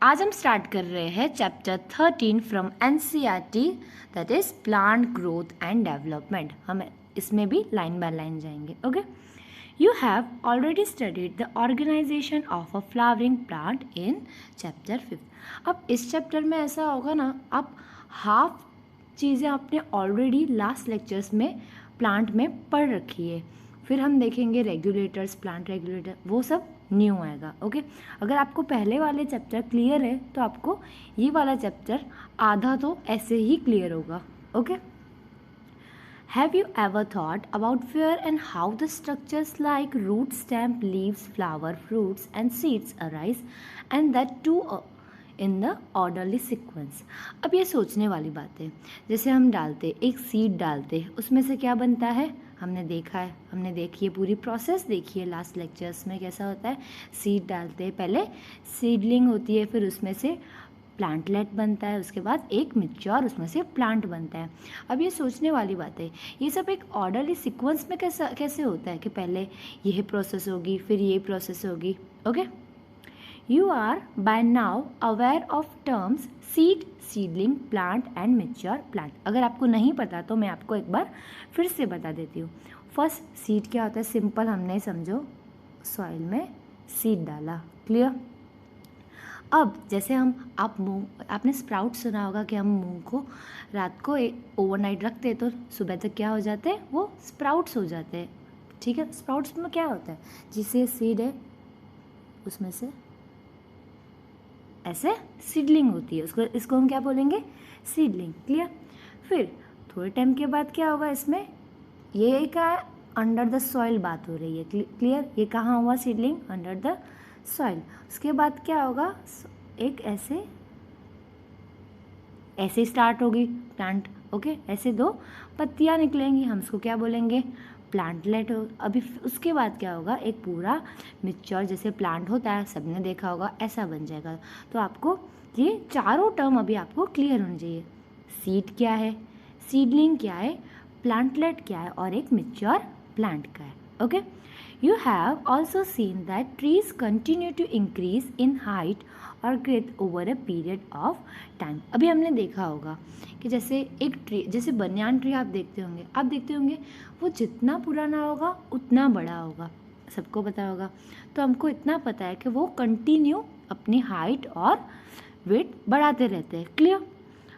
आज हम स्टार्ट कर रहे हैं chapter 13 from NCERT, that is plant growth and development. हम इसमें भी लाइन बाय लाइन जाएंगे। Okay, you have already studied the organisation of a flowering plant in chapter 5। अब इस चैप्टर में ऐसा होगा ना, आप हाफ चीज़ें आपने ऑलरेडी लास्ट लेक्चर्स में प्लांट में पढ़ रखी है। फिर हम देखेंगे रेगुलेटर्स, प्लांट रेगुलेटर, वो सब न्यू आएगा। ओके, अगर आपको पहले वाले चैप्टर क्लियर है तो आपको ये वाला चैप्टर आधा तो ऐसे ही क्लियर होगा। Okay, have you ever thought about where and how the structures like root, stem, leaves, flower, fruits and seeds arise and that too in the orderly sequence. अब ये सोचने वाली बात है, जैसे हम डालते एक सीड डालते, उसमें से क्या बनता है हमने देखा है, हमने देखी है पूरी प्रोसेस देखी है लास्ट लेक्चर्स में। कैसा होता है, सीड डालते हैं, पहले सीडलिंग होती है, फिर उसमें से प्लांटलेट बनता है, उसके बाद एक मैच्योर उसमें से प्लांट बनता है। अब ये सोचने वाली बात है, ये सब एक ऑर्डरली सीक्वेंस में कैसे होता है कि पहले यह प्रोसेस होगी फिर ये प्रोसेस होगी। Okay, You are by now aware of terms seed, seedling, plant and mature plant। अगर आपको नहीं पता तो मैं आपको एक बार फिर से बता देती हूँ। फर्स्ट, सीड क्या होता है, सिंपल हमने समझो, सॉइल में सीड डाला, क्लियर। अब जैसे आपने स्प्राउट सुना होगा कि हम मूंग को रात को ओवरनाइट रखते हैं तो सुबह तक क्या हो जाते हैं, वो स्प्राउट्स हो जाते हैं। ठीक है, स्प्राउट्स में क्या होता है, जिसे सीड है उसमें से ऐसे सीडलिंग होती है, इसको हम क्या बोलेंगे, सीडलिंग, क्लियर। फिर थोड़े टाइम के बाद क्या होगा, इसमें ये क्या है, अंडर द सॉइल बात हो रही है, क्लियर। ये कहाँ हुआ, सीडलिंग अंडर द सॉइल। उसके बाद क्या होगा, एक ऐसे स्टार्ट होगी प्लांट। ओके, ऐसे 2 पत्तियाँ निकलेंगी, हम इसको क्या बोलेंगे, प्लांटलेट हो। अभी उसके बाद क्या होगा, एक पूरा मैच्योर जैसे प्लांट होता है, सबने देखा होगा, ऐसा बन जाएगा। तो आपको ये चारों टर्म अभी आपको क्लियर होनी चाहिए। सीड क्या है, सीडलिंग क्या है, प्लांटलेट क्या है और एक मैच्योर प्लांट का है। Okay, you have also seen that trees continue to increase in height और growth over a period of time. अभी हमने देखा होगा कि जैसे एक ट्री, जैसे बनियान ट्री आप देखते होंगे वो जितना पुराना होगा उतना बड़ा होगा, सबको पता होगा। तो हमको इतना पता है कि वो कंटिन्यू अपनी हाइट और वेट बढ़ाते रहते हैं, clear.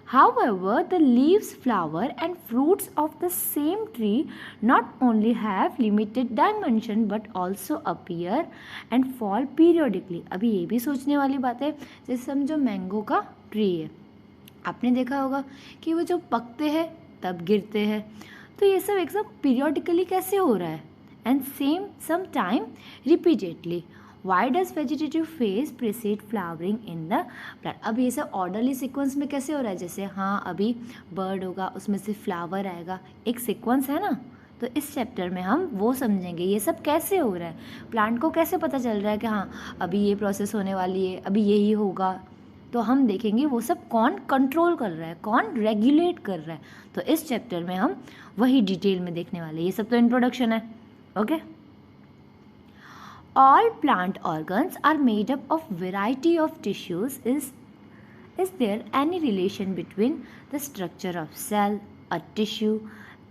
However, the leaves, flower and fruits of the same tree not only have limited dimension but also appear and fall periodically। अभी ये भी सोचने वाली बात है, जैसे समझो मैंगो का ट्री है, आपने देखा होगा कि वो जो पकते हैं तब गिरते हैं, तो ये सब एक सब पीरियोडिकली कैसे हो रहा है, and same some time repeatedly. Why does vegetative phase precede flowering in the plant. अब ये सब ऑर्डरली सीक्वेंस में कैसे हो रहा है, जैसे हाँ अभी बर्ड होगा, उसमें से फ्लावर आएगा, एक सीक्वेंस है ना। तो इस चैप्टर में हम वो समझेंगे ये सब कैसे हो रहा है, प्लांट को कैसे पता चल रहा है कि हाँ अभी ये प्रोसेस होने वाली है, अभी यही होगा। तो हम देखेंगे वो सब कौन कंट्रोल कर रहा है, कौन रेगुलेट कर रहा है। तो इस चैप्टर में हम वही डिटेल में देखने वाले हैं। ये सब तो इंट्रोडक्शन है। Okay, all plant organs are made up of variety of tissues. Is there any relation between the structure of cell, a tissue,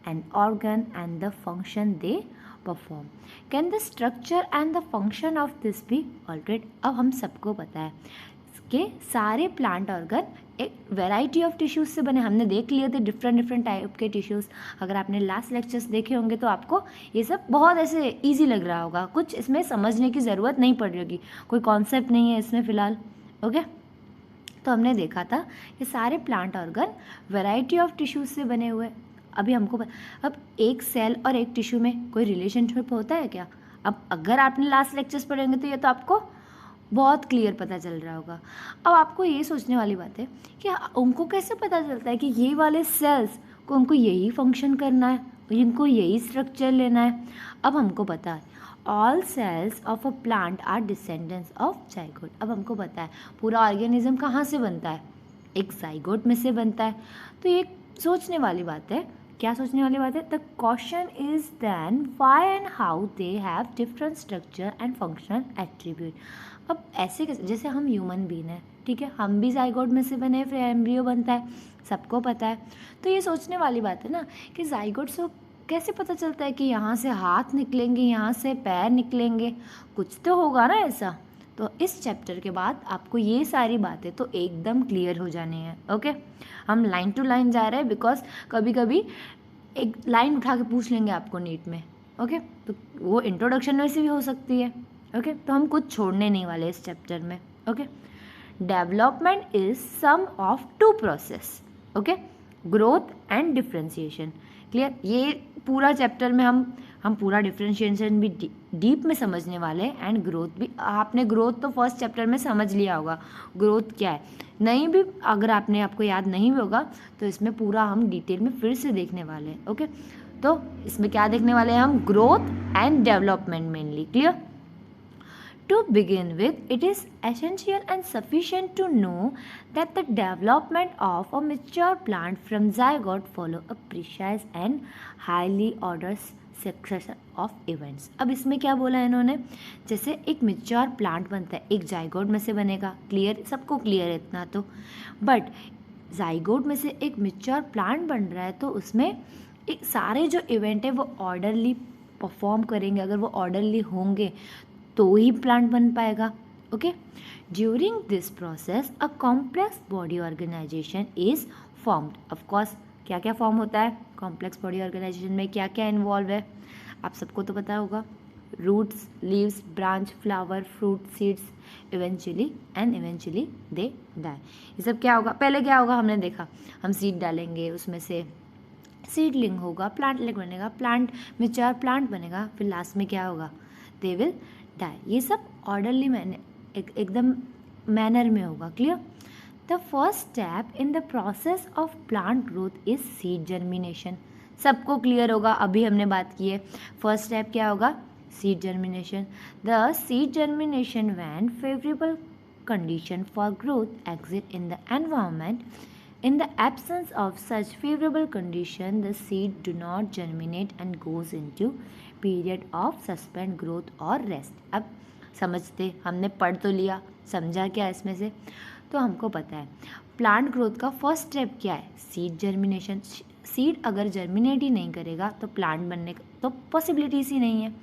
an organ and the function they perform? Can the structure and the function of this be altered? अब हम सबको पता है कि सारे plant organ एक variety of tissues से बने। हमने देख लिए थे डिफरेंट टाइप के टिश्यूज़। अगर आपने लास्ट लेक्चर्स देखे होंगे तो आपको ये सब बहुत ऐसे इजी लग रहा होगा, कुछ इसमें समझने की ज़रूरत नहीं पड़ रही होगी, कोई कॉन्सेप्ट नहीं है इसमें फ़िलहाल। ओके, तो हमने देखा था कि सारे plant organ variety of tissues से बने हुए। अभी हमको अब एक सेल और एक टिश्यू में कोई रिलेशनशिप होता है क्या? अब अगर आपने लास्ट लेक्चर्स पढ़े होंगे तो ये तो आपको बहुत क्लियर पता चल रहा होगा। अब आपको ये सोचने वाली बात है कि उनको कैसे पता चलता है कि ये वाले सेल्स को उनको यही फंक्शन करना है, इनको यही स्ट्रक्चर लेना है। अब हमको पता है all cells of a plant are descendants of zygote. अब हमको पता है पूरा ऑर्गेनिज्म कहाँ से बनता है, एक जाइगोट में से बनता है। तो ये सोचने वाली बात है क्या सोचने वाली बात है? The question is then why and how they have different structure and functional attribute. अब ऐसे जैसे हम ह्यूमन बीन है, ठीक है, हम भी जाइगोट में से बने, फिर एम्ब्रियो बनता है, सबको पता है। तो ये सोचने वाली बात है ना कि जाइगोट से कैसे पता चलता है कि यहाँ से हाथ निकलेंगे, यहाँ से पैर निकलेंगे, कुछ तो होगा ना ऐसा। तो इस चैप्टर के बाद आपको ये सारी बातें तो एकदम क्लियर हो जानी है। ओके, हम लाइन टू लाइन जा रहे हैं बिकॉज कभी कभी एक लाइन उठा के पूछ लेंगे आपको नीट में। ओके, तो वो इंट्रोडक्शन में से भी हो सकती है। ओके, तो हम कुछ छोड़ने नहीं वाले इस चैप्टर में। Okay, development is sum of two process, okay, growth and differentiation. Clear? ये पूरा चैप्टर में हम पूरा डिफ्रेंशिएशन भी डीप में समझने वाले हैं एंड ग्रोथ भी। आपने ग्रोथ तो फर्स्ट चैप्टर में समझ लिया होगा, ग्रोथ क्या है। नहीं भी अगर आपको याद नहीं भी होगा तो इसमें पूरा हम डिटेल में फिर से देखने वाले हैं। ओके, तो इसमें क्या देखने वाले हैं हम? Growth and development mainly. Clear? To begin with, it is essential and sufficient to know that the development of a mature plant from zygote follow a precise and highly ordered succession of events. अब इसमें क्या बोला है इन्होंने? जैसे एक mature plant बनता है, एक जाइगोट में से बनेगा। क्लियर? सबको क्लियर है इतना तो। बट जाइगोट में से एक मेच्योर प्लांट बन रहा है तो उसमें एक सारे जो इवेंट है वो ऑर्डरली परफॉर्म करेंगे। अगर वो ऑर्डरली होंगे तो ही प्लांट बन पाएगा। Okay, during this process a complex body organisation is formed. Of course क्या क्या फॉर्म होता है कॉम्प्लेक्स बॉडी ऑर्गेनाइजेशन में? क्या क्या इन्वॉल्व है आप सबको तो पता होगा। Roots, leaves, branch, flower, fruit, seeds, eventually they die. ये सब क्या होगा? पहले क्या होगा हमने देखा, हम सीड डालेंगे, उसमें से सीडलिंग होगा, प्लांटलेट बनेगा, प्लांट मेच्योर प्लांट बनेगा, फिर लास्ट में क्या होगा? They will die. ये सब ऑर्डरली एकदम मैनर में होगा। Clear? The first step in the process of plant growth is seed germination. सबको क्लियर होगा, अभी हमने बात की है। फर्स्ट स्टेप क्या होगा? Seed germination. The seed germination when favourable condition for growth exist in the environment. In the absence of such favorable condition, the seed do not germinate and goes into period of suspend growth or rest. अब समझते, हमने पढ़ तो लिया, समझा क्या इसमें से? तो हमको पता है प्लांट ग्रोथ का फर्स्ट स्टेप क्या है? Seed germination. सीड अगर जर्मिनेट ही नहीं करेगा तो प्लांट बनने का तो पॉसिबिलिटीज ही नहीं है।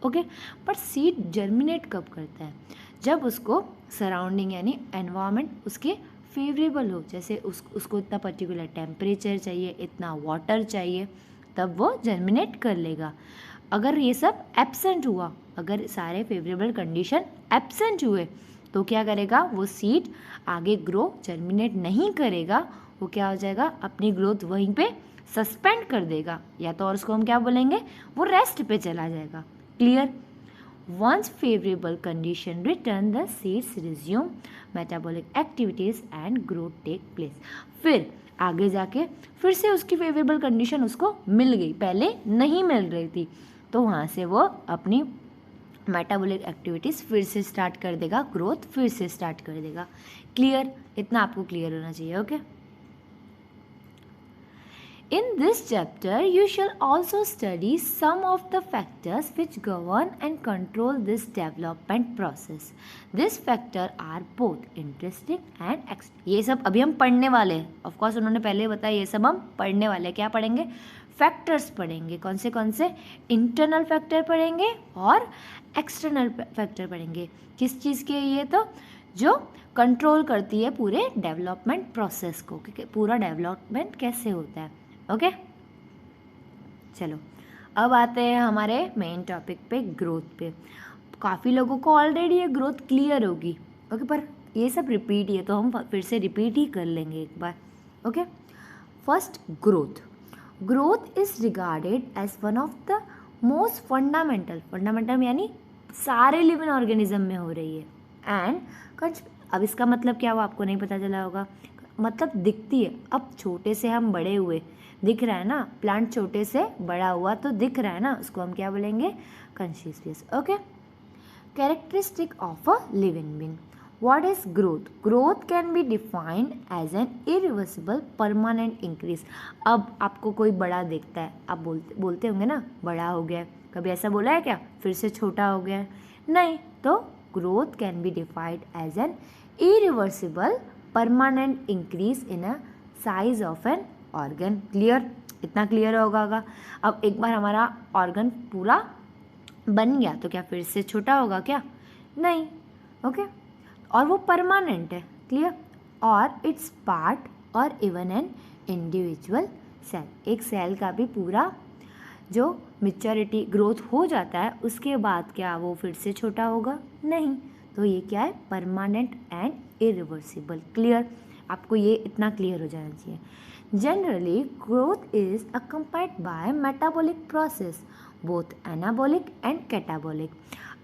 ओके, बट सीड जर्मिनेट कब करता है? जब उसको सराउंडिंग यानी एनवायरनमेंट उसके फेवरेबल हो, जैसे उसको इतना पर्टिकुलर टेम्परेचर चाहिए, इतना वाटर चाहिए, तब वो जर्मिनेट कर लेगा। अगर ये सब एब्सेंट हुआ, अगर सारे फेवरेबल कंडीशन एब्सेंट हुए तो क्या करेगा? वो सीड आगे ग्रो जर्मिनेट नहीं करेगा, वो क्या हो जाएगा? अपनी ग्रोथ वहीं पे सस्पेंड कर देगा, या तो और उसको हम क्या बोलेंगे? वो रेस्ट पे चला जाएगा। Clear? Once favorable condition return, the seeds resume metabolic activities and growth take place. फिर आगे जाके फिर से उसकी फेवरेबल कंडीशन उसको मिल गई, पहले नहीं मिल रही थी, तो वहाँ से वो अपनी मेटाबॉलिक एक्टिविटीज़ फिर से स्टार्ट कर देगा, ग्रोथ फिर से स्टार्ट कर देगा। क्लियर? इतना आपको क्लियर होना चाहिए। Okay, In this chapter, you shall also study some of the factors which govern and control this development process. These factors are both interesting and ये सब अभी हम पढ़ने वाले हैं। Of course उन्होंने पहले बताया ये सब हम पढ़ने वाले हैं। क्या पढ़ेंगे? फैक्टर्स पढ़ेंगे। कौन से? इंटरनल फैक्टर पढ़ेंगे और एक्सटर्नल फैक्टर पढ़ेंगे। किस चीज़ के? ये तो जो कंट्रोल करती है पूरे डेवलपमेंट प्रोसेस को, क्योंकि पूरा डेवलपमेंट कैसे होता है। ओके, चलो अब आते हैं हमारे मेन टॉपिक पे, ग्रोथ पे। काफ़ी लोगों को ऑलरेडी ये ग्रोथ क्लियर होगी। ओके, पर ये सब रिपीट ही है तो हम फिर से रिपीट ही कर लेंगे एक बार। Okay, first growth is regarded as one of the most fundamental यानी सारे लिविंग ऑर्गेनिज्म में हो रही है। एंड अब इसका मतलब क्या हुआ आपको नहीं पता चला होगा? मतलब दिखती है। अब छोटे से हम बड़े हुए, दिख रहा है ना, प्लांट छोटे से बड़ा हुआ तो दिख रहा है ना, उसको हम क्या बोलेंगे? Consciousness. Okay, characteristic of a living being. What is growth? Growth can be defined as an irreversible permanent increase. अब आपको कोई बड़ा दिखता है, आप बोलते होंगे ना बड़ा हो गया, कभी ऐसा बोला है क्या फिर से छोटा हो गया? नहीं, तो growth can be defined as an irreversible permanent increase in a size of an organ. Clear? इतना क्लियर होगा। अब एक बार हमारा ऑर्गन पूरा बन गया तो क्या फिर से छोटा होगा क्या? नहीं, ओके। और वो परमानेंट है, क्लियर। और इट्स पार्ट और इवन एन इंडिविजुअल सेल, एक सेल का भी पूरा जो मैच्योरिटी ग्रोथ हो जाता है उसके बाद क्या वो फिर से छोटा होगा? नहीं, तो ये क्या है? Permanent and irreversible. क्लियर? आपको ये इतना क्लियर हो जाना चाहिए। Generally growth is accompanied by metabolic process, both anabolic and catabolic.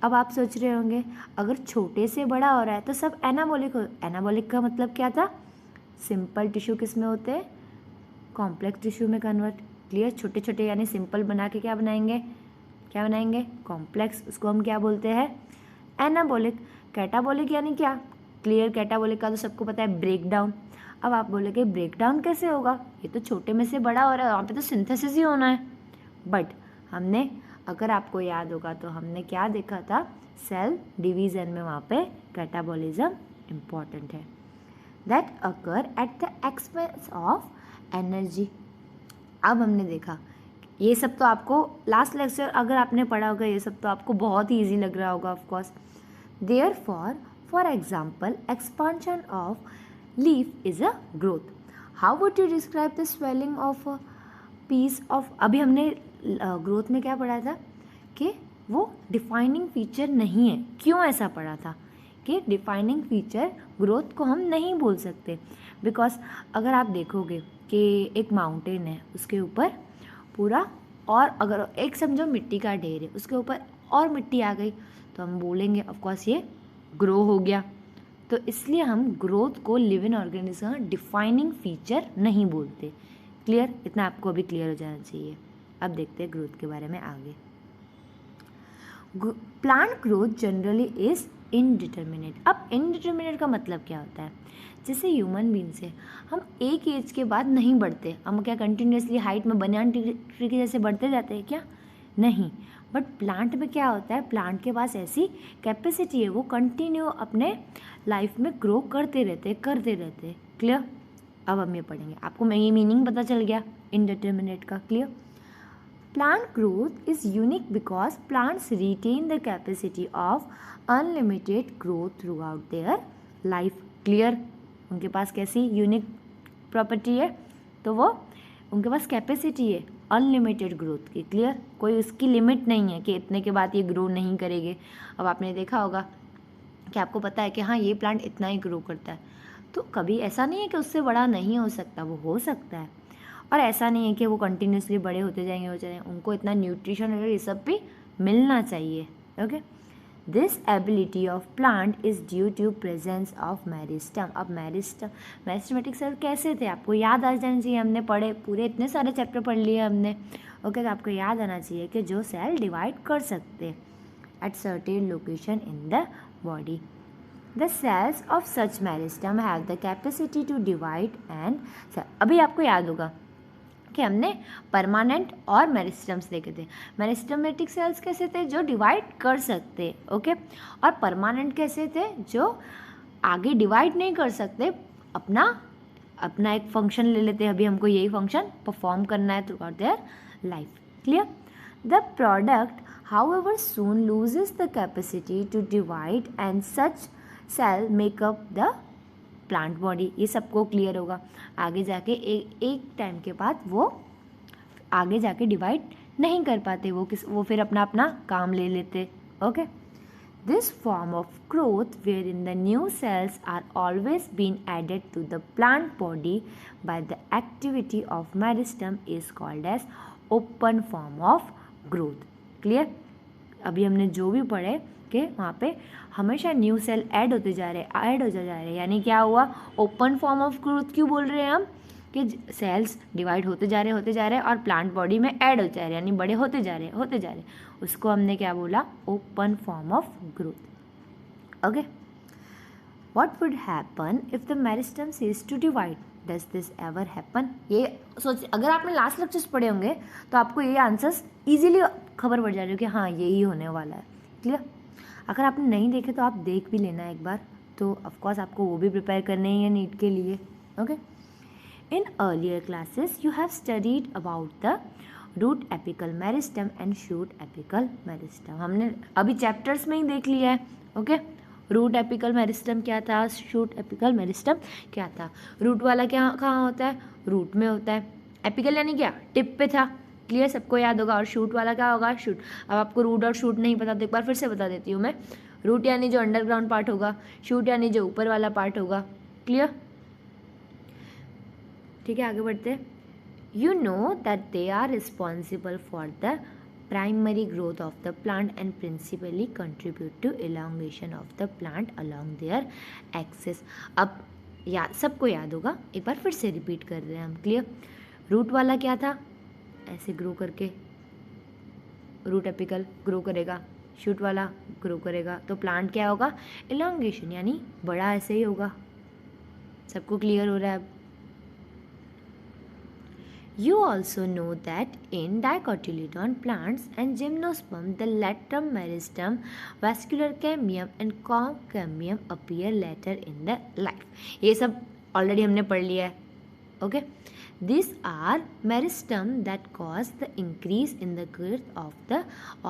अब आप सोच रहे होंगे अगर छोटे से बड़ा हो रहा है तो सब एनाबॉलिक हो। एनाबॉलिक का मतलब क्या था? सिंपल टिश्यू किस में होते हैं? कॉम्प्लेक्स टिश्यू में कन्वर्ट। क्लियर? छोटे छोटे यानी सिंपल बना के क्या बनाएंगे? कॉम्प्लेक्स। उसको हम क्या बोलते हैं? एनाबॉलिक। कैटाबॉलिक यानी क्या? क्लियर? कैटाबॉलिक का तो सबको पता है, ब्रेक डाउन। अब आप बोलोगे ब्रेक डाउन कैसे होगा? ये तो छोटे में से बड़ा हो रहा है, वहाँ पे तो सिंथेसिस ही होना है। बट हमने, अगर आपको याद होगा तो हमने क्या देखा था? सेल डिवीज़न में वहाँ पे कैटाबॉलिज्म इम्पॉर्टेंट है, that occur at the expense of energy. अब हमने देखा ये सब तो आपको लास्ट लेक्चर अगर आपने पढ़ा होगा ये सब तो आपको बहुत ही ईजी लग रहा होगा of course. Therefore for example expansion of leaf is a growth. How would you describe the swelling of a piece of? अभी हमने ग्रोथ में क्या पढ़ा था कि वो डिफाइनिंग फीचर नहीं है। क्यों ऐसा पढ़ा था कि डिफाइनिंग फीचर ग्रोथ को हम नहीं बोल सकते? बिकॉज अगर आप देखोगे कि एक माउंटेन है, उसके ऊपर पूरा, और अगर एक समझो मिट्टी का ढेर है, उसके ऊपर और मिट्टी आ गई तो हम बोलेंगे ऑफकोर्स ये ग्रो हो गया। तो इसलिए हम ग्रोथ को live in organism defining feature नहीं बोलते। क्लियर? इतना आपको अभी क्लियर हो जाना चाहिए। अब देखते हैं ग्रोथ के बारे में आगे। Plant growth generally is indeterminate. अब इनडिटर्मिनेट का मतलब क्या होता है? जैसे ह्यूमन बींग से हम एक एज के बाद नहीं बढ़ते, हम क्या कंटिन्यूसली हाइट में बनियान ट्री के जैसे बढ़ते जाते हैं क्या? नहीं। बट प्लांट में क्या होता है? प्लांट के पास ऐसी कैपेसिटी है, वो कंटिन्यू अपने लाइफ में ग्रो करते रहते। क्लियर? अब हम ये पढ़ेंगे, आपको ये मीनिंग पता चल गया इनडिटर्मिनेट का। Clear? Plant growth is unique because plants retain the capacity of unlimited growth throughout their life. Clear? उनके पास कैसी यूनिक प्रॉपर्टी है? तो वो उनके पास कैपेसिटी है अनलिमिटेड ग्रोथ की। क्लियर? कोई उसकी लिमिट नहीं है कि इतने के बाद ये ग्रो नहीं करेंगे। अब आपने देखा होगा कि आपको पता है कि हाँ ये प्लांट इतना ही ग्रो करता है, तो कभी ऐसा नहीं है कि उससे बड़ा नहीं हो सकता, वो हो सकता है। और ऐसा नहीं है कि वो कंटिन्यूसली बड़े होते जाएंगे, उनको इतना न्यूट्रिशन वगैरह ये सब भी मिलना चाहिए। Okay, this ability of plant is due to presence of meristem. अब मेरिस्टमेटिक सेल कैसे थे आपको याद आ जाना चाहिए। हमने पढ़े, पूरे इतने सारे चैप्टर पढ़ लिए हमने। ओके, तो आपको याद आना चाहिए कि जो सेल डिवाइड कर सकते at certain location in the body. The cells of such meristem have the capacity to divide and अभी आपको याद होगा कि हमने परमानेंट और मेरिस्टम्स देखे थे। मेरिस्टमेटिक सेल्स कैसे थे? जो डिवाइड कर सकते, ओके। और परमानेंट कैसे थे? जो आगे डिवाइड नहीं कर सकते, अपना एक फंक्शन ले लेते हैं। अभी हमको यही फंक्शन परफॉर्म करना है through out their life. Clear? The product however soon loses the capacity to divide and such cell make up the plant body। ये सबको क्लियर होगा। आगे जाके एक टाइम के बाद वो आगे जाके डिवाइड नहीं कर पाते, वो फिर अपना काम ले लेते। Okay, this form of growth wherein the new cells are always been added to the plant body by the activity of meristem is called as open form of growth. Clear? अभी हमने जो भी पढ़े कि वहाँ पे हमेशा new cell add होते जा रहे, यानी क्या हुआ? Open form of growth. क्यों बोल रहे हैं हम कि सेल्स डिवाइड होते जा रहे और प्लांट बॉडी में ऐड हो जा रहे, यानी बड़े होते जा रहे, उसको हमने क्या बोला? Open form of growth. Okay, What would happen if the meristem ceased to divide? Does this ever happen? ये सोच, अगर आपने लास्ट लेक्चर्स पढ़े होंगे तो आपको ये आंसर्स इजीली खबर पड़ जा रही है कि हाँ यही होने वाला है. क्लियर? अगर आपने नहीं देखे तो आप देख भी लेना एक बार, तो ऑफकोर्स आपको वो भी प्रिपेयर करने ही है नीट के लिए. Okay. In earlier classes you have studied about the root apical meristem and shoot apical meristem. हमने अभी चैप्टर्स में ही देख लिया है. ओके. रूट एपिकल मेरिस्टम क्या था, शूट एपिकल मेरिस्टम क्या था. रूट वाला क्या कहाँ होता है, रूट में होता है. एपिकल यानी क्या, टिप पे था. क्लियर, सबको याद होगा. और शूट वाला क्या होगा, शूट. अब आपको रूट और शूट नहीं पता तो एक बार फिर से बता देती हूँ मैं. रूट यानी जो अंडरग्राउंड पार्ट होगा, शूट यानी जो ऊपर वाला पार्ट होगा. क्लियर? ठीक है, आगे बढ़ते हैं. You know that they are responsible for the primary growth of the plant and principally contribute to elongation of the plant along their axis. अब सबको याद होगा, एक बार फिर से रिपीट कर रहे हैं हम. क्लियर? रूट वाला क्या था, ऐसे ग्रो करके रूट एपिकल ग्रो करेगा. शूट वाला ग्रो करेगा तो प्लांट क्या होगा, एलोंगेशन यानी बड़ा ऐसे ही होगा. सबको क्लियर हो रहा है अब? You also know that in dicotyledon plants and gymnosperm, the lateral meristem, vascular cambium and concambium appear later in the life. ये सब ऑलरेडी हमने पढ़ लिया है. Okay. These are meristem that cause the increase in the girth of the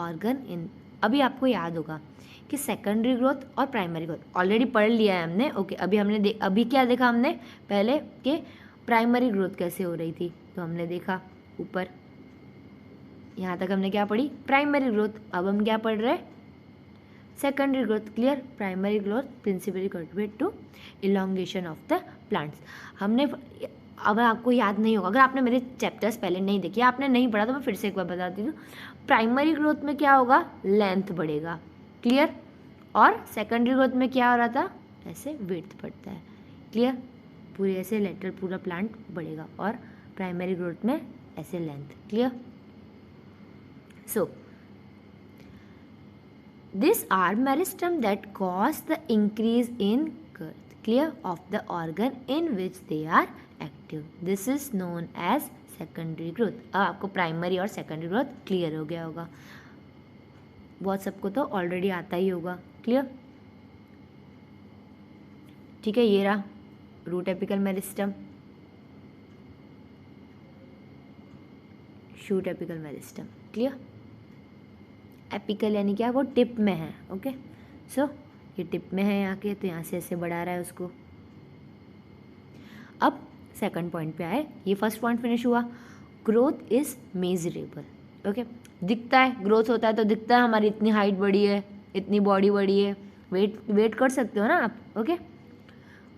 organ in. अभी आपको याद होगा कि सेकेंडरी ग्रोथ और प्राइमरी ग्रोथ ऑलरेडी पढ़ लिया है हमने. ओके. अभी हमने अभी क्या देखा हमने पहले कि प्राइमरी ग्रोथ कैसे हो रही थी, तो हमने देखा ऊपर यहाँ तक हमने क्या पढ़ी, प्राइमरी ग्रोथ. अब हम क्या पढ़ रहे हैं, secondary growth. Clear? Primary growth principally contribute to elongation of the plants. हमने, अब आपको याद नहीं होगा, अगर आपने मेरे चैप्टर्स पहले नहीं देखे, आपने नहीं पढ़ा, तो मैं फिर से एक बार बताती हूँ. प्राइमरी ग्रोथ में क्या होगा, लेंथ बढ़ेगा. क्लियर? और सेकेंडरी ग्रोथ में क्या हो रहा था, ऐसे विड्थ बढ़ता है. क्लियर? पूरे ऐसे लेटरल पूरा प्लांट बढ़ेगा. और प्राइमरी ग्रोथ में ऐसे length. Clear? So this are meristem that cause the increase in girth. Clear? Of the organ in which they are active. This is known as secondary growth. अब आपको primary और secondary growth clear हो गया होगा. बहुत सबको तो already आता ही होगा. क्लियर? ठीक है, ये रहा root apical meristem, shoot apical meristem. Clear? Apical यानी क्या, वो टिप में है. ओके. सो ये टिप में है यहाँ के, तो यहाँ से ऐसे बढ़ा रहा है उसको. अब सेकंड पॉइंट पे आए. ये फर्स्ट पॉइंट फिनिश हुआ. Growth is measurable. ओके. दिखता है, ग्रोथ होता है तो दिखता है हमारी इतनी हाइट बढ़ी है, इतनी बॉडी बढ़ी है. वेट कर सकते हो ना आप. Okay.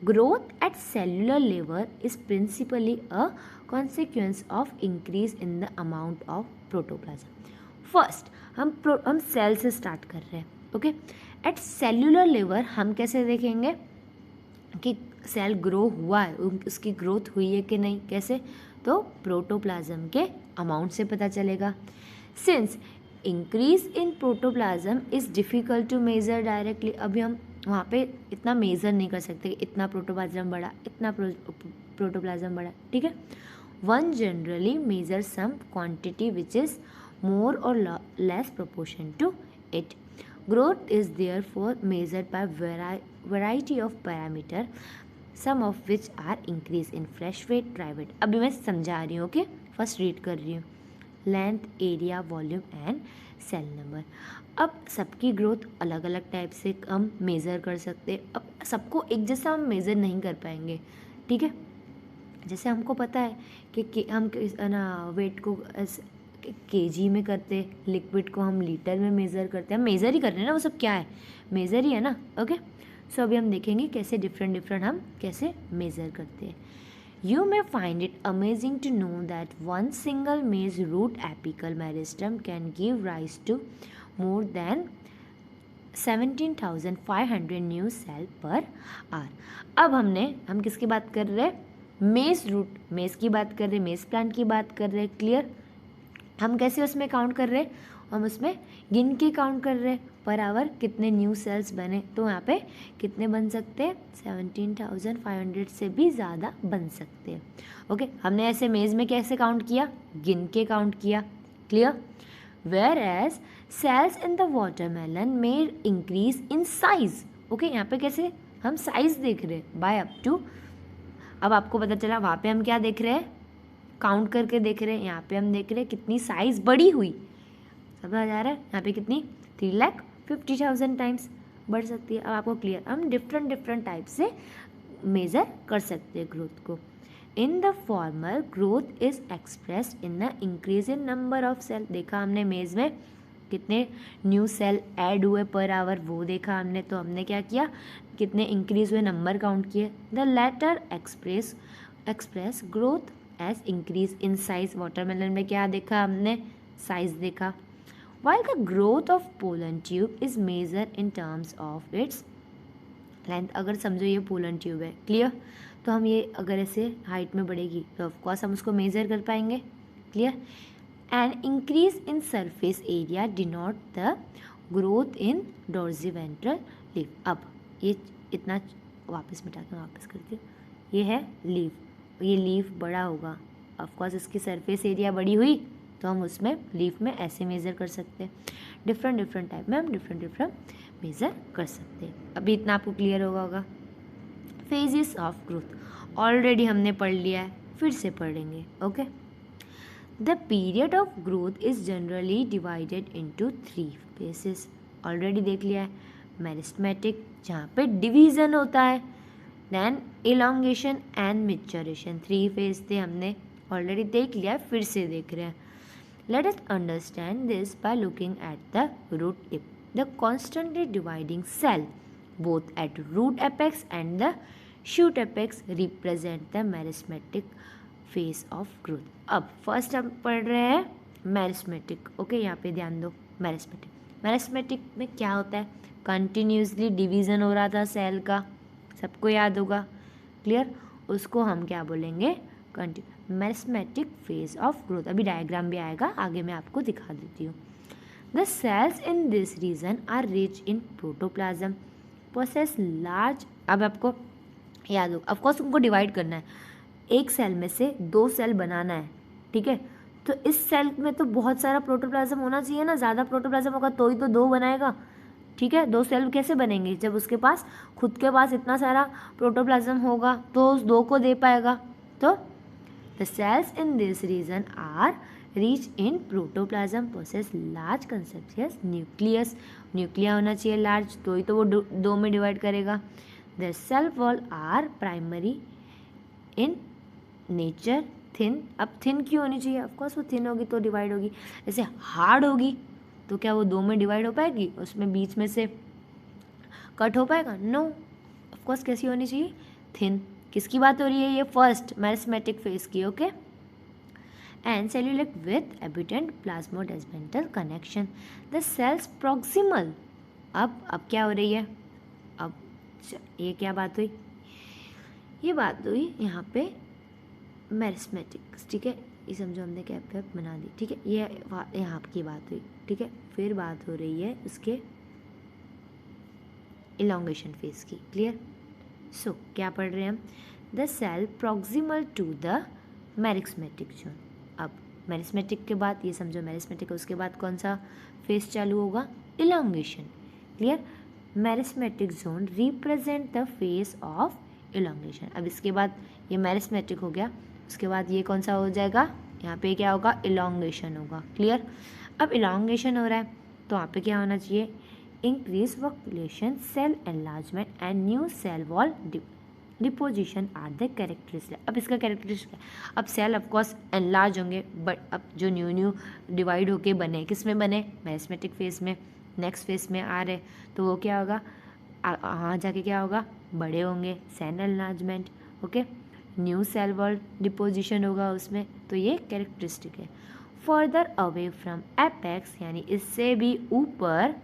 Growth at cellular level is principally a consequence of increase in the amount of protoplasm. First, हम सेल से स्टार्ट कर रहे हैं. ओके. एट सेल्यूलर लेवल हम कैसे देखेंगे कि सेल ग्रो हुआ है, उसकी ग्रोथ हुई है कि नहीं. कैसे? तो प्रोटोप्लाज्म के अमाउंट से पता चलेगा. Since increase in protoplasm is difficult to measure directly. अभी हम वहाँ पे इतना मेज़र नहीं कर सकते कि इतना प्रोटोप्लाज्म बढ़ा, इतना प्रोटोप्लाज्म बढ़ा. ठीक है. One generally measure some quantity which is more और less proportion to it. Growth is therefore measured by variety of parameter, some of which are increase in fresh weight, dry weight. अभी मैं समझा रही हूँ. Okay. First read कर रही हूँ. Length, area, volume and cell number. अब सबकी ग्रोथ अलग अलग टाइप से हम मेज़र कर सकते हैं. अब सबको एक जैसा हम मेज़र नहीं कर पाएंगे. ठीक है. जैसे हमको पता है कि हम ना वेट को केजी में करते, लिक्विड को हम लीटर में मेज़र करते हैं. हम मेज़र ही कर रहे हैं ना, वो सब क्या है, मेज़र ही है ना. ओके. सो अभी हम देखेंगे कैसे डिफरेंट हम कैसे मेज़र करते हैं. You may find it amazing to know that one single maize root apical meristem can give rise to more than 17,500 new cell per hour. अब हम किसकी बात कर रहे हैं, मेज रूट, मेज की बात कर रहे हैं, मेज प्लांट की बात कर रहे हैं. क्लियर? हम कैसे उसमें काउंट कर रहे हैं, हम उसमें गिन के काउंट कर रहे हैं. पर आवर कितने न्यू सेल्स बने, तो यहाँ पे कितने बन सकते हैं, 17,500 से भी ज़्यादा बन सकते हैं। ओके, हमने ऐसे मेज़ में कैसे काउंट किया, गिन के काउंट किया। Clear? Whereas cells in the watermelon में इंक्रीज इन साइज। ओके, यहाँ पे कैसे हम साइज देख रहे हैं, बाय अप टू। अब आपको पता चला वहाँ पे हम क्या देख रहे हैं, काउंट करके देख रहे हैं, यहाँ पे हम देख रहे हैं कितनी साइज बड़ी हुई। समझ आ रहा है, यहाँ पे कितनी 3,50,000 टाइम्स बढ़ सकती है। अब आपको क्लियर, हम डिफरेंट टाइप से मेज़र कर सकते हैं ग्रोथ को। In the former growth is expressed in the increase in number of cell. देखा हमने मेज़ में कितने न्यू सेल ऐड हुए पर आवर, वो देखा हमने। तो हमने क्या किया, कितने इंक्रीज हुए नंबर काउंट किए। The latter express growth as increase in size. Watermelon में क्या देखा हमने, साइज देखा। While the growth of pollen tube is measured in terms of its length, अगर समझो ये पोलन ट्यूब है, क्लियर, तो हम ये अगर ऐसे हाइट में बढ़ेगी तो ऑफकोर्स हम उसको मेज़र कर पाएंगे। Clear? And increase in surface area denote the growth in dorsiventral leaf. अब ये इतना वापस मिटा के वापस करती हूँ, ये है लीफ, ये लीफ बड़ा होगा, ऑफकोर्स इसकी सरफेस एरिया बड़ी हुई तो हम उसमें लीफ में ऐसे मेज़र कर सकते हैं। डिफरेंट टाइप में हम डिफरेंट मेज़र कर सकते हैं। अभी इतना आपको क्लियर होगा। फेजेस ऑफ ग्रोथ ऑलरेडी हमने पढ़ लिया है, फिर से पढ़ेंगे। Okay, the period of growth is generally divided into 3 phases. Already देख लिया है, मेरिस्टेमेटिक जहाँ पे डिवीज़न होता है, then elongation and maturation. 3 phase थे, हमने ऑलरेडी देख लिया है, फिर से देख रहे हैं। Let us understand this by looking at the root tip. The constantly dividing cell, both at root apex and the shoot apex, represent the meristematic phase of growth. अब फर्स्ट हम पढ़ रहे हैं मेरिस्टेमेटिक। ओके, यहाँ पे ध्यान दो, meristematic में क्या होता है, कंटिन्यूसली डिवीज़न हो रहा था सेल का, सबको याद होगा। क्लियर? उसको हम क्या बोलेंगे, मेरिस्टेमेटिक फेज ऑफ ग्रोथ। अभी डायग्राम भी आएगा, आगे मैं आपको दिखा देती हूँ। The cells in this region are rich in protoplasm, possess large. अब आपको याद हो, ऑफकोर्स उनको डिवाइड करना है, एक सेल में से 2 सेल बनाना है, ठीक है। तो इस सेल में तो बहुत सारा प्रोटोप्लाज्म होना चाहिए ना, ज़्यादा प्रोटोप्लाज्म होगा तो ही तो 2 बनाएगा, ठीक है। 2 सेल कैसे बनेंगे, जब उसके पास खुद के पास इतना सारा प्रोटोप्लाज्म होगा तो उस 2 को दे पाएगा। तो the cells in this region are rich in protoplasm, possess large conspicuous nucleus। Nucleya होना चाहिए लार्ज, तो ही तो वो 2 में डिवाइड करेगा। the cell wall are primary in nature, thin. अब थिन क्यों होनी चाहिए, ऑफकोर्स वो थिन होगी तो डिवाइड होगी। ऐसे हार्ड होगी तो क्या वो 2 में डिवाइड हो पाएगी, उसमें बीच में से कट हो पाएगा, नो। ऑफकोर्स कैसी होनी चाहिए, थिन। किसकी बात हो रही है, ये फर्स्ट मेरिस्टेमेटिक फेज की। Okay, and cellulate with abundant plasmodesmatal connection. The cells proximal. अब क्या हो रही है, अब ये क्या बात हुई, ये बात हुई यहाँ पे मेरिस्टेमेटिक, ठीक है। ये समझो हमने कैप बना दी, ठीक है। ये यहाँ की बात हुई, ठीक है। फिर बात हो रही है उसके इलॉन्गेशन फेज की। क्लियर? सो क्या पढ़ रहे हैं हम, the cell proximal to the meristematic zone. अब मेरिस्टेमेटिक के बाद ये समझो मेरिस्टेमेटिक, उसके बाद कौन सा फेज चालू होगा, elongation. Clear? Meristematic zone represent the phase of elongation. अब इसके बाद ये मेरिस्टेमेटिक हो गया, उसके बाद ये कौन सा हो जाएगा, यहाँ पे क्या होगा, इलॉन्गेशन होगा। क्लियर? अब इलॉन्गेशन हो रहा है तो यहाँ पे क्या होना चाहिए, increase population, cell enlargement and new cell wall deposition are the characteristics। अब इसका कैरेक्टरिस्टिक है, अब सेल ऑफकोर्स एनलार्ज होंगे, बट अब जो न्यू डिवाइड होके बने, किस में बने, मेरिस्टेमेटिक फेज में। नेक्स्ट फेज में आ रहे तो वो क्या होगा, वहाँ जाके क्या होगा, बड़े होंगे, cell enlargement. Okay, new cell wall deposition होगा उसमें, तो ये कैरेक्टरिस्टिक है। फर्दर अवे फ्रॉम एपेक्स, यानी इससे भी ऊपर,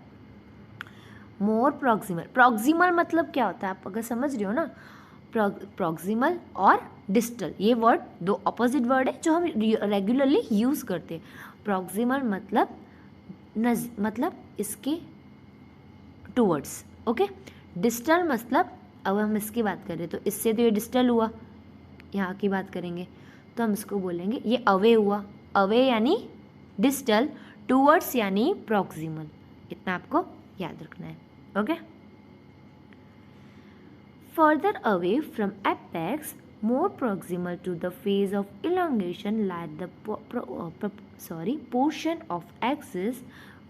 मोर प्रॉक्सिमल। प्रॉक्सिमल मतलब क्या होता है, आप अगर समझ रहे हो ना, प्रॉक्सिमल और डिस्टल, ये वर्ड 2 अपोजिट वर्ड है जो हम रेगुलरली यूज़ करते हैं। प्रॉक्सिमल मतलब इसके टूवर्ड्स, ओके। डिस्टल मतलब अब हम इसकी बात करें तो इससे तो ये डिस्टल हुआ, यहाँ की बात करेंगे तो हम इसको बोलेंगे ये अवे हुआ। अवे यानी डिस्टल, टूवर्ड्स यानी प्रॉक्सिमल, इतना आपको याद रखना है, okay. Further away from apex, more proximal to the phase of elongation lie the portion of axis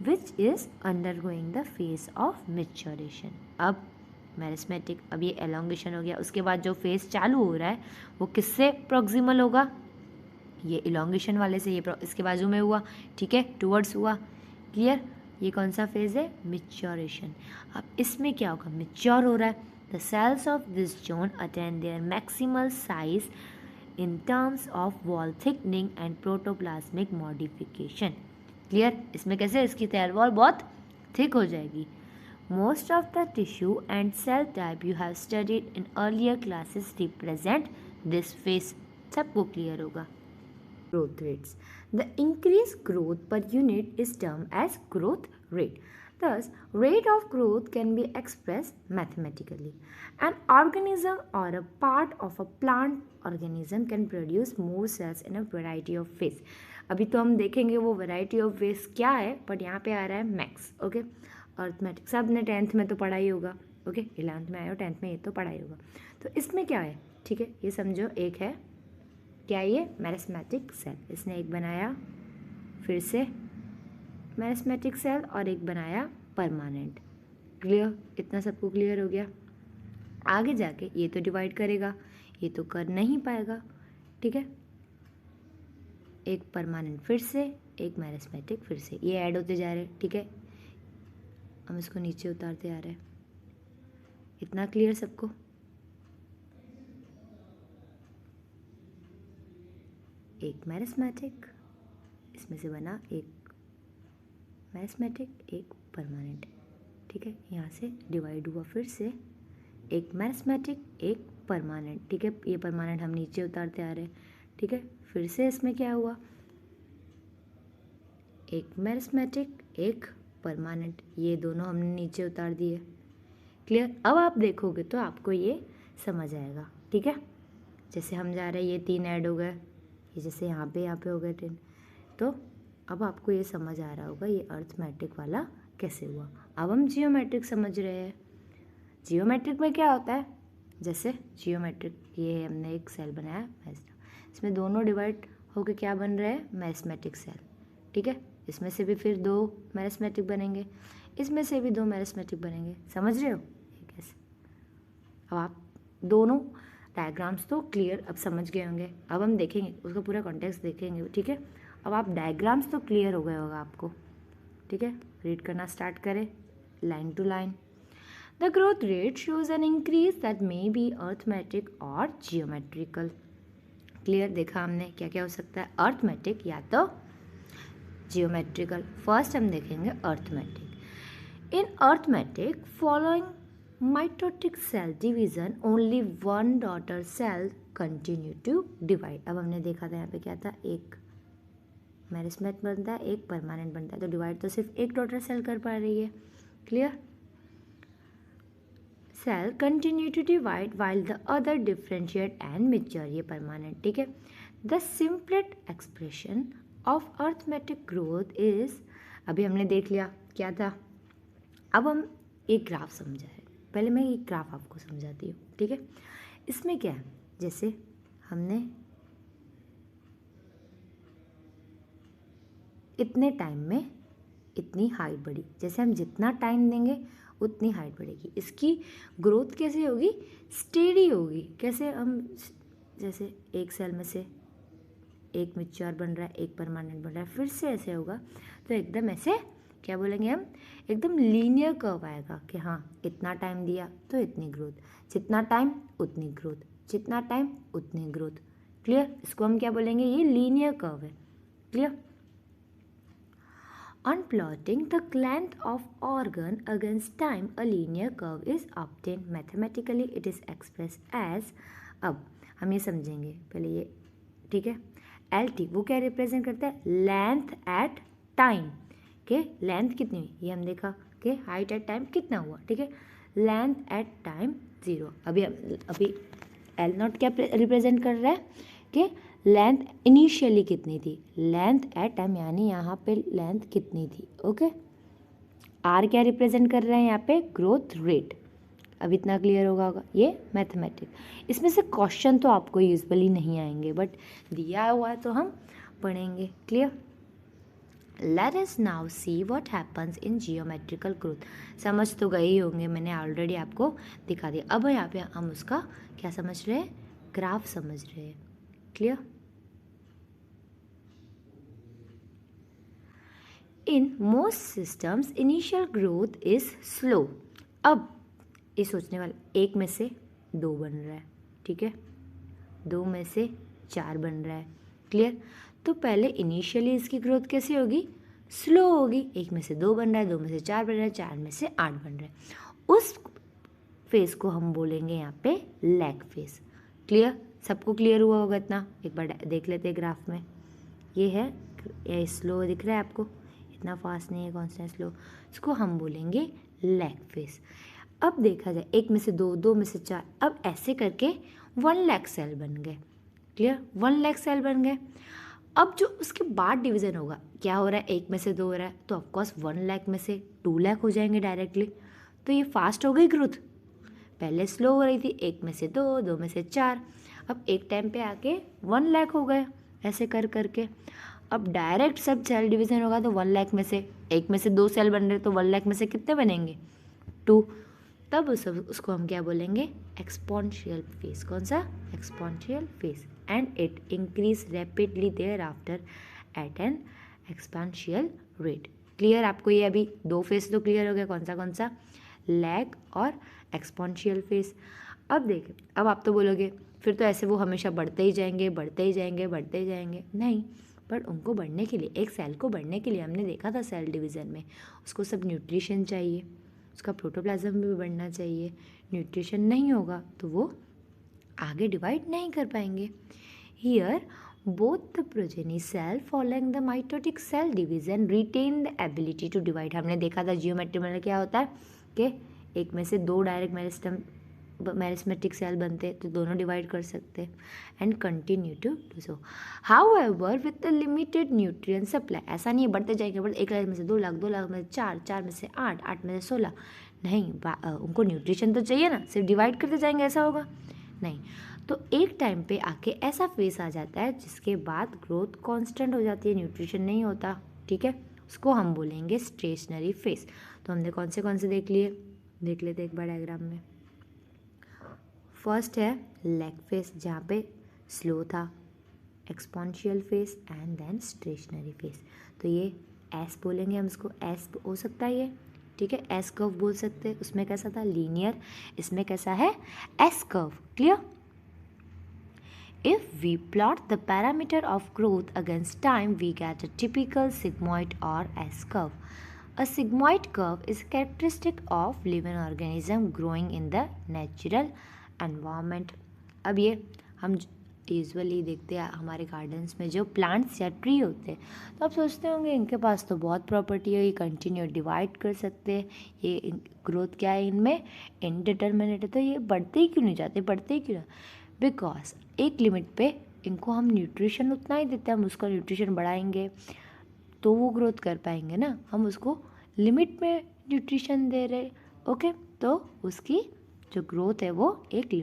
which is undergoing the phase of maturation। अब मेरिस्मेटिक, अब ये एलोंगेशन हो गया, उसके बाद जो फेज चालू हो रहा है वो किससे प्रॉक्सिमल होगा, ये इलोंगेशन वाले से, ये इसके बाजू में हुआ, ठीक है, टूवर्ड्स हुआ, क्लियर। ये कौन सा फेज है, मैच्योरेशन। अब इसमें क्या होगा, मैच्योर हो रहा है। The cells of this zone attain their maximal size in terms of wall thickening and protoplasmic modification। Clear, इसमें कैसे, इसकी सेल वॉल बहुत थिक हो जाएगी। Most of the tissue and cell type you have studied in earlier classes represent this phase। सबको clear होगा। Growth rates, the increased growth per unit is termed as growth rate। Thus, rate of growth can be expressed mathematically. An organism or a part of a plant organism can produce more cells in a variety of phase। अभी तो हम देखेंगे वो variety of phase क्या है, but यहाँ पे आ रहा है मैक्स, ओके। अर्थमेटिक सब ने 10th में तो पढ़ा ही होगा, ओके। 11th में आया हो, 10th में ये तो पढ़ा ही होगा। तो इसमें क्या है, ठीक है, ये समझो एक है क्या, ये मेरिस्मेटिक सेल, इसने एक बनाया फिर से मेरिस्मेटिक सेल और एक बनाया परमानेंट। क्लियर, इतना सबको क्लियर हो गया। आगे जाके ये तो डिवाइड करेगा, ये तो कर नहीं पाएगा, ठीक है। एक परमानेंट फिर से, एक मेरिस्मेटिक फिर से, ये ऐड होते जा रहे हैं, ठीक है। हम इसको नीचे उतारते आ रहे हैं। इतना क्लियर सबको, एक मेरिस्मेटिक, इसमें से बना एक मेरिस्मेटिक, एक परमानेंट, ठीक है। यहाँ से डिवाइड हुआ फिर से, एक मेरिस्मेटिक, एक परमानेंट, ठीक है। ये परमानेंट हम नीचे उतारते आ रहे हैं, ठीक है। फिर से इसमें क्या हुआ, एक मेरिस्मेटिक, एक परमानेंट, ये दोनों हमने नीचे उतार दिए, क्लियर। अब आप देखोगे तो आपको ये समझ आएगा, ठीक है। जैसे हम जा रहे हैं, ये 3 ऐड हो गए, ये जैसे यहाँ पे हो गए 10, तो अब आपको ये समझ आ रहा होगा ये अर्थमेटिक वाला कैसे हुआ। अब हम जियोमेट्रिक समझ रहे हैं। जियोमेट्रिक में क्या होता है, जैसे जियोमेट्रिक, ये हमने एक सेल बनाया, इसमें दोनों डिवाइड होकर क्या बन रहे हैं, मेरिस्मेटिक सेल, ठीक है। इसमें से भी फिर 2 मेरिस्मेटिक बनेंगे, इसमें से भी 2 मेरिस्मेटिक बनेंगे, समझ रहे हो ये कैसे। अब आप दोनों डायग्राम्स तो क्लियर अब समझ गए होंगे। अब हम देखेंगे उसका पूरा कॉन्टेक्स्ट देखेंगे, ठीक है। अब आप डायग्राम्स तो क्लियर हो गए होगा आपको, ठीक है। रीड करना स्टार्ट करें line to line. The growth rate shows an increase that may be arithmetic और जियोमेट्रिकल। क्लियर, देखा हमने क्या क्या हो सकता है, अर्थमेटिक या तो जियोमेट्रिकल। फर्स्ट हम देखेंगे arithmetic. In arithmetic following mitotic cell division only one daughter cell continue to divide। अब हमने देखा था यहाँ पे क्या था, एक मेरिस्मेट बनता है, एक परमानेंट बनता है, तो डिवाइड तो सिर्फ एक डॉटर सेल कर पा रही है, clear. Cell continue to divide while the other differentiate and mature, ये परमानेंट, ठीक है। The simplest expression of arithmetic growth is, अभी हमने देख लिया क्या था। अब हम एक ग्राफ समझा है, पहले मैं एक ग्राफ आपको समझाती हूँ, ठीक है। इसमें क्या है, जैसे हमने इतने टाइम में इतनी हाइट बढ़ी, जैसे हम जितना टाइम देंगे उतनी हाइट बढ़ेगी। इसकी ग्रोथ कैसे होगी, स्टेडी होगी। कैसे, हम जैसे एक सेल में से एक मैच्योर बन रहा है, एक परमानेंट बन रहा है, फिर से ऐसे होगा, तो एकदम ऐसे क्या बोलेंगे हम, एकदम लीनियर कर्व आएगा कि हाँ इतना टाइम दिया तो इतनी ग्रोथ, जितना टाइम उतनी ग्रोथ, जितना टाइम उतनी ग्रोथ, क्लियर। इसको हम क्या बोलेंगे, ये लीनियर कर्व है, clear. On plotting the length of organ against time, a linear curve is obtained. Mathematically, it is expressed as, अब हम ये समझेंगे पहले ये, ठीक है। LT वो क्या रिप्रेजेंट करता है, लेंथ एट टाइम, के लेंथ कितनी हुई, ये हम देखा के हाइट एट टाइम कितना हुआ, ठीक है, लेंथ एट टाइम 0। अभी एल नॉट क्या रिप्रेजेंट कर रहा है कि लेंथ इनिशियली कितनी थी, लेंथ एट टाइम यानी यहाँ पे लेंथ कितनी थी, ओके। आर क्या रिप्रेजेंट कर रहे हैं यहाँ पे, ग्रोथ रेट। अब इतना क्लियर होगा ये मैथमेटिक्स। इसमें से क्वेश्चन तो आपको यूजुअली नहीं आएंगे, बट दिया हुआ है तो हम पढ़ेंगे, clear. Let us now see what happens in geometrical growth. समझ तो गए ही होंगे, मैंने ऑलरेडी आपको दिखा दिया। अब यहाँ पे हम उसका क्या समझ रहे हैं, ग्राफ समझ रहे हैं, clear. In most systems initial growth is slow. अब ये सोचने वाला, एक में से 2 बन रहा है, ठीक है, 2 में से 4 बन रहा है, क्लियर। तो पहले इनिशियली इसकी ग्रोथ कैसे होगी, स्लो होगी। 1 में से 2 बन रहा है, 2 में से 4 बन रहा है, 4 में से 8 बन रहा है। उस फेज को हम बोलेंगे यहाँ पे लैग फेज, क्लियर। सबको क्लियर हुआ होगा इतना, एक बार देख लेते हैं ग्राफ में। ये है, ये स्लो दिख रहा है आपको, इतना फास्ट नहीं है, कांस्टेंट स्लो। इसको हम बोलेंगे लैग फेज। अब देखा जाए 1 में से 2, 2 में से 4, अब ऐसे करके 1 लाख सेल बन गए, क्लियर, 1 लाख सेल बन गए। अब जो उसके बाद डिवीजन होगा, क्या हो रहा है, 1 में से 2 हो रहा है, तो ऑफकोर्स 1 लाख में से 2 लाख हो जाएंगे डायरेक्टली। तो ये फास्ट हो गई ग्रोथ, पहले स्लो हो रही थी, 1 में से 2, 2 में से 4, अब एक टाइम पे आके 1 लाख हो गए, ऐसे कर करके। अब डायरेक्ट सब सेल डिवीजन होगा तो 1 लाख में से 1 में से 2 सेल बन रहे, तो 1 लाख में से कितने बनेंगे, 2। तब उसको हम क्या बोलेंगे, एक्सपोनेंशियल फेज। कौन सा, exponential phase. And it increase rapidly thereafter at an exponential rate, clear. आपको ये अभी 2 फेज तो क्लियर हो गया, कौन सा, लैग और एक्सपोनेंशियल फेज। अब देखें, अब आप तो बोलोगे फिर तो ऐसे वो हमेशा बढ़ते ही जाएंगे, बढ़ते ही जाएंगे, बढ़ते ही जाएंगे। नहीं, पर उनको बढ़ने के लिए, एक सेल को बढ़ने के लिए हमने देखा था सेल डिवीज़न में, उसको सब न्यूट्रिशन चाहिए, उसका प्रोटोप्लाज्म भी बढ़ना चाहिए। न्यूट्रिशन नहीं होगा तो वो आगे डिवाइड नहीं कर पाएंगे। Here both the progeny cell following the mitotic cell division retain the ability to divide. हमने देखा था जियोमेट्री में क्या होता है कि 1 में से 2 डायरेक्ट मेरिस्मेटिक सेल बनते तो दोनों डिवाइड कर सकते and continue to do so. However with the limited nutrient supply, ऐसा नहीं है बढ़ते जाएंगे, बट 1 लाख में से 2 लाख, 2 लाख में से 4, 4 में से 8, 8 में से 16, नहीं, उनको न्यूट्रिशन तो चाहिए ना, सिर्फ डिवाइड करते जाएंगे ऐसा होगा नहीं। तो एक टाइम पे आके ऐसा फेस आ जाता है जिसके बाद ग्रोथ कांस्टेंट हो जाती है, न्यूट्रिशन नहीं होता, ठीक है, उसको हम बोलेंगे स्टेशनरी फेस। तो हमने कौन से देख लिए, देख लेते एक बार डायग्राम में। फर्स्ट है लैग फेस, जहाँ पे स्लो था, exponential phase and then stationary phase. तो ये एस बोलेंगे हम इसको, एस हो सकता है ये, ठीक है, एस कर्व बोल सकते हैं। उसमें कैसा था, लीनियर, इसमें कैसा है, S curve, clear. If we plot the parameter of growth against time, we get a typical sigmoid or S curve. A sigmoid curve is a characteristic of living organism growing in the natural environment. अब ये हम usually देखते हैं हमारे gardens में जो plants या tree होते हैं, तो आप सोचते होंगे इनके पास तो बहुत प्रॉपर्टी है, ये कंटिन्यू डिवाइड कर सकते हैं, ये ग्रोथ क्या है इनमें, इनडिटर्मिनेट है, तो ये बढ़ते ही क्यों नहीं जाते, बढ़ते ही क्यों, बिकॉज एक लिमिट पे इनको हम न्यूट्रिशन उतना ही देते हैं, हम उसका न्यूट्रिशन बढ़ाएंगे तो वो ग्रोथ कर पाएंगे ना, हम उसको लिमिट में न्यूट्रिशन दे रहे, ओके, तो उसकी जो ग्रोथ है वो एक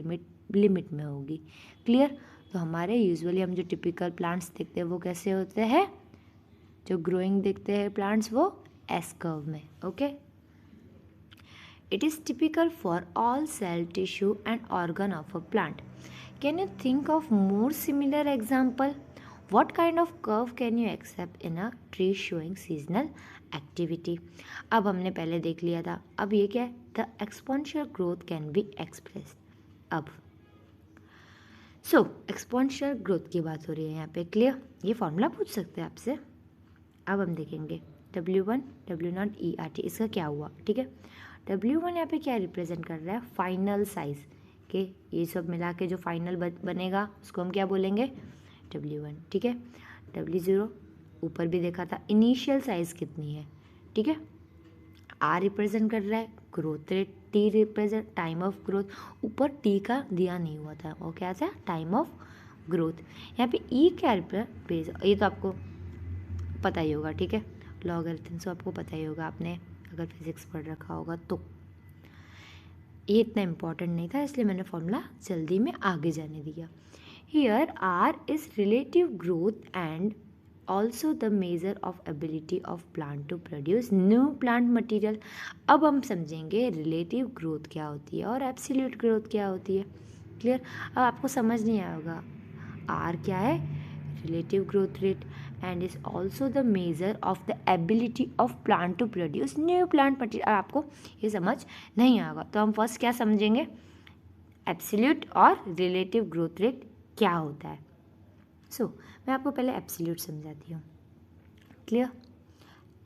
लिमिट में होगी, क्लियर। तो हमारे यूजुअली हम जो टिपिकल प्लांट्स देखते हैं वो कैसे होते हैं, जो ग्रोइंग देखते हैं प्लांट्स वो एस कर्व में, okay. It is typical for all cell, tissue and organ of a plant. Can you think of more similar example? What kind of curve can you accept in a tree showing seasonal activity? अब हमने पहले देख लिया था, अब ये क्या है, the exponential growth can be expressed. अब exponential growth की बात हो रही है यहाँ पे, क्लियर, ये फॉर्मूला पूछ सकते हैं आपसे। अब हम देखेंगे W1 W0 ERT, इसका क्या हुआ, ठीक है। W1 यहाँ पे क्या रिप्रेजेंट कर रहा है, फाइनल साइज के, ये सब मिला के जो फाइनल बनेगा उसको हम क्या बोलेंगे, W1, ठीक है। W0 ऊपर भी देखा था, इनिशियल साइज कितनी है, ठीक है। आर रिप्रेजेंट कर रहा है growth rate, T represent time of growth, ऊपर टी का दिया नहीं हुआ था, वो क्या था टाइम ऑफ ग्रोथ। यहाँ पे ई क्या रिप्रेजेंट, ये तो आपको पता ही होगा, ठीक है, लॉगरिथम्स आपको पता ही होगा, आपने अगर फिजिक्स पढ़ रखा होगा तो। ये इतना इम्पॉर्टेंट नहीं था इसलिए मैंने फॉर्मूला जल्दी में आगे जाने दिया। Here are is relative growth and also the measure of ability of plant to produce new plant material. अब हम समझेंगे रिलेटिव ग्रोथ क्या होती है और एब्सोल्यूट ग्रोथ क्या होती है। क्लियर? अब आपको समझ नहीं आएगा आर क्या है, relative growth rate, and is also the measure of the ability of plant to produce new plant material. आपको ये समझ नहीं आएगा तो हम फर्स्ट क्या समझेंगे, एब्सोल्यूट और रिलेटिव ग्रोथ रेट क्या होता है। सो मैं आपको पहले एब्सोल्यूट समझाती हूँ। क्लियर?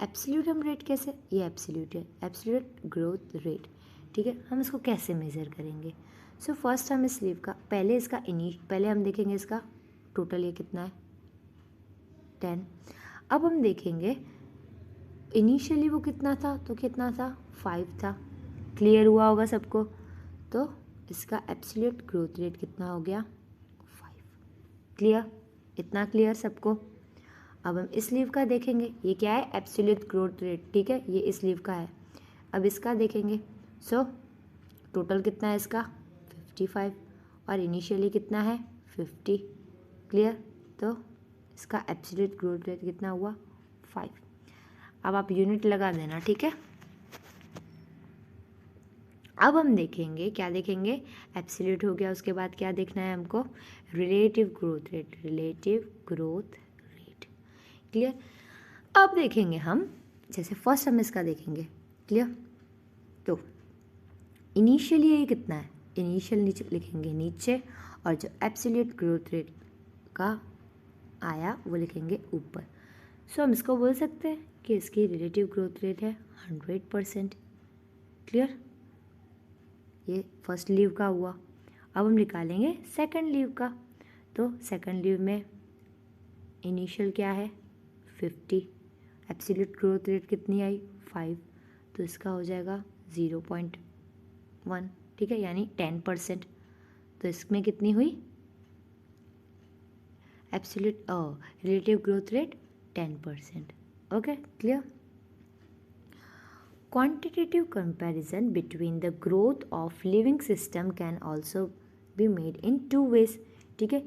एब्सोल्यूट हम रेट कैसे, ये एब्सोल्यूट है, एब्सोल्यूट ग्रोथ रेट, ठीक है। हम इसको कैसे मेज़र करेंगे। सो फर्स्ट हम इस लीव का पहले हम देखेंगे इसका टोटल ये कितना है 10। अब हम देखेंगे इनिशियली वो कितना था, तो कितना था 5 था। क्लियर हुआ होगा सबको। तो इसका एब्सोल्यूट ग्रोथ रेट कितना हो गया 5। क्लियर? इतना क्लियर सबको। अब हम इस लीव का देखेंगे, ये क्या है एब्सोल्यूट ग्रोथ रेट, ठीक है, ये इस लीव का है। अब इसका देखेंगे, सो टोटल कितना है इसका 55 और इनिशियली कितना है 50। क्लियर? तो इसका एब्सोल्यूट ग्रोथ रेट कितना हुआ 5। अब आप यूनिट लगा देना, ठीक है। अब हम देखेंगे, क्या देखेंगे, एब्सोल्यूट हो गया, उसके बाद क्या देखना है हमको, relative growth rate, relative growth rate. Clear? अब देखेंगे हम, जैसे फर्स्ट हम इसका देखेंगे। क्लियर? तो इनिशियली ये कितना है, इनिशियल नीचे लिखेंगे नीचे, और जो एब्सोल्यूट ग्रोथ रेट का आया वो लिखेंगे ऊपर। सो हम इसको बोल सकते हैं कि इसकी रिलेटिव ग्रोथ रेट है 100%। क्लियर? ये फर्स्ट लीव का हुआ। अब हम निकालेंगे सेकंड लीव का। तो सेकंड लीव में इनिशियल क्या है 50, एब्सोल्यूट ग्रोथ रेट कितनी आई 5, तो इसका हो जाएगा 0.1, ठीक है, यानी 10%। तो इसमें कितनी हुई absolute relative growth rate 10%। Okay, clear? Quantitative comparison between the growth of living system can also be made in 2 ways, ठीक है।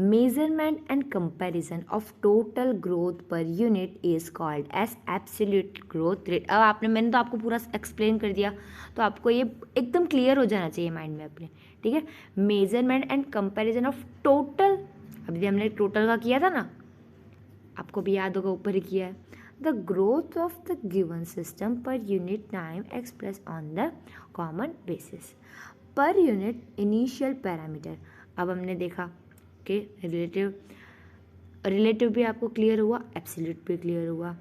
Measurement and comparison of total growth per unit is called as absolute growth rate। अब मैंने तो आपको पूरा explain कर दिया, तो आपको ये एकदम क्लियर हो जाना चाहिए माइंड में अपने, ठीक है। Measurement and comparison of total, अभी हमने टोटल का किया था ना, आपको भी याद होगा ऊपर ही किया है। The growth of the given system per unit time expressed on the common basis per unit initial parameter। अब हमने देखा कि रिलेटिव भी आपको क्लियर हुआ, एब्सोल्यूट भी क्लियर हुआ।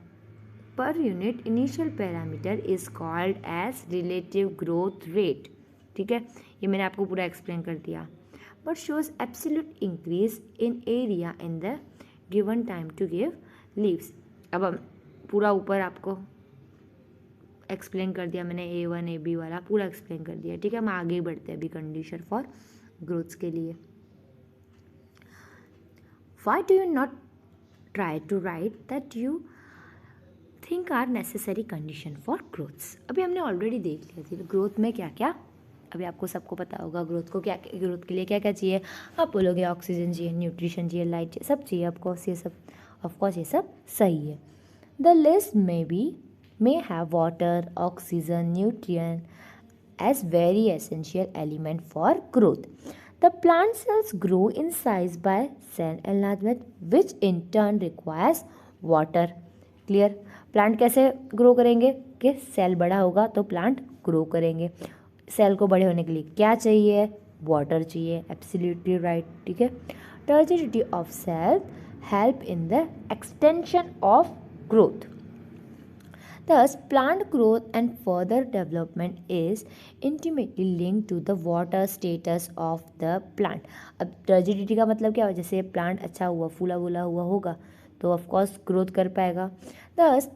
Per unit initial parameter is called as relative growth rate, ठीक है, ये मैंने आपको पूरा एक्सप्लेन कर दिया। But shows absolute increase in area in the given time to give leaves. अब हम पूरा ऊपर आपको एक्सप्लेन कर दिया मैंने, A1 AB वाला पूरा एक्सप्लेन कर दिया, ठीक है। हम आगे बढ़ते हैं अभी कंडीशन फॉर ग्रोथ्स के लिए। Why do you not try to write that you think are necessary condition for growths. अभी हमने ऑलरेडी देख लिया थी ग्रोथ में क्या क्या, अभी आपको सबको पता होगा ग्रोथ को क्या, ग्रोथ के लिए क्या क्या चाहिए। आप बोलोगे ऑक्सीजन चाहिए, न्यूट्रिशन चाहिए, लाइट चाहिए, सब चाहिए। ऑफकोर्स ये सब सही है। The list may have water, oxygen, nutrient as very essential element for growth. The plant cells grow in size by cell enlargement, which in turn requires water. Clear? Plant कैसे grow करेंगे कि cell बड़ा होगा तो plant grow करेंगे। Cell को बड़े होने के लिए क्या चाहिए, वाटर चाहिए। एब्सोल्युटली राइट, ठीक है। Turgidity of cell help in the extension of growth. Thus, plant growth and further development is intimately linked to the water status of the plant. अब turgidity का मतलब क्या है, जैसे प्लांट अच्छा हुआ, फूला वूला हुआ होगा तो ऑफ कोर्स ग्रोथ कर पाएगा। Thus,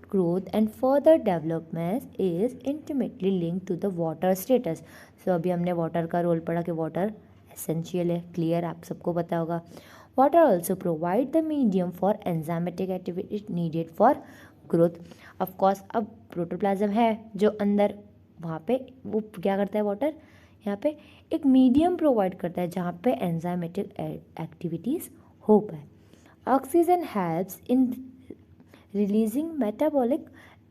growth and further development is intimately linked to the water status. So अभी हमने वाटर का रोल पढ़ा कि वाटर एसेंशियल है, क्लियर, आप सबको पता होगा. Water also provide the medium for enzymatic activity needed for growth. Of course अब प्रोटोप्लाज्म है जो अंदर, वहाँ पे वो क्या करता है वाटर, यहाँ पे एक मीडियम प्रोवाइड करता है जहाँ पे एंजाइमेटिक एक्टिविटीज़ हो पाए. Oxygen helps in releasing metabolic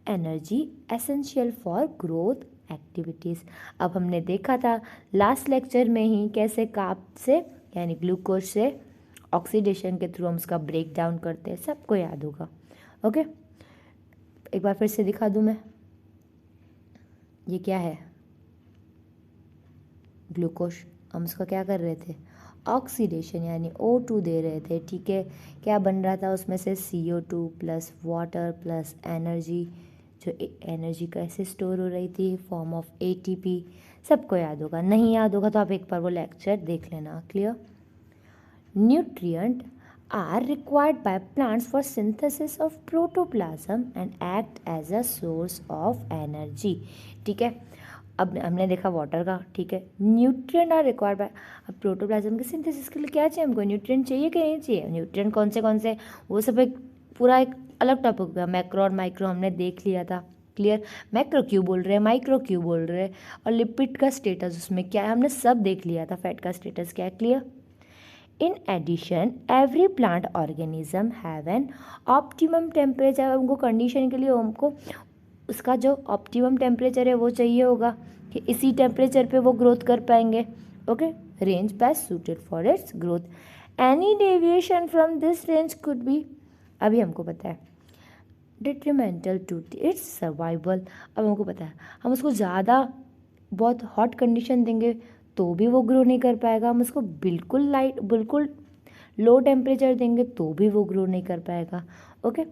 energy essential for growth activities. अब हमने देखा था लास्ट लेक्चर में ही कैसे कार्ब से यानी ग्लूकोज से ऑक्सीडेशन के थ्रू हम उसका ब्रेक डाउन करते हैं, सबको याद होगा. ओके, एक बार फिर से दिखा दूँ मैं. ये क्या है, ग्लूकोज. हम उसका क्या कर रहे थे, ऑक्सीडेशन यानी O2 दे रहे थे. ठीक है, क्या बन रहा था उसमें से CO2 plus water plus energy, जो एनर्जी कैसे स्टोर हो रही थी, फॉर्म ऑफ ATP. सबको याद होगा, नहीं याद होगा तो आप एक बार वो लेक्चर देख लेना. Clear. Nutrient are required by plants for synthesis of protoplasm and act as a source of energy. ठीक है, अब हमने देखा वाटर का. ठीक है, न्यूट्रिएंट आर रिक्वायर्ड बाय, अब प्रोटोप्लाज्म के सिंथेसिस के लिए क्या चाहिए हमको, न्यूट्रिएंट चाहिए कि नहीं चाहिए. न्यूट्रिएंट कौन से वो सब एक पूरा एक अलग टॉपिक है. मैक्रो और माइक्रो हमने देख लिया था. क्लियर. मैक्रो क्यों बोल रहे हैं, माइक्रो क्यों बोल रहे हैं, और लिपिड का स्टेटस उसमें क्या है, हमने सब देख लिया था. फैट का स्टेटस क्या है. Clear. In addition, every plant organism have an optimum temperature. हमको कंडीशन के लिए हमको उसका जो ऑप्टिमम टेम्परेचर है वो चाहिए होगा कि इसी टेम्परेचर पे वो ग्रोथ कर पाएंगे. Okay, range best suited for its growth. Any deviation from this range could be, अभी हमको पता है, डिट्रीमेंटल टू इट्स सर्वाइवल. अब हमको पता है हम उसको ज़्यादा बहुत हॉट कंडीशन देंगे तो भी वो ग्रो नहीं कर पाएगा. हम उसको बिल्कुल लो टेम्परेचर देंगे तो भी वो ग्रो नहीं कर पाएगा. Okay.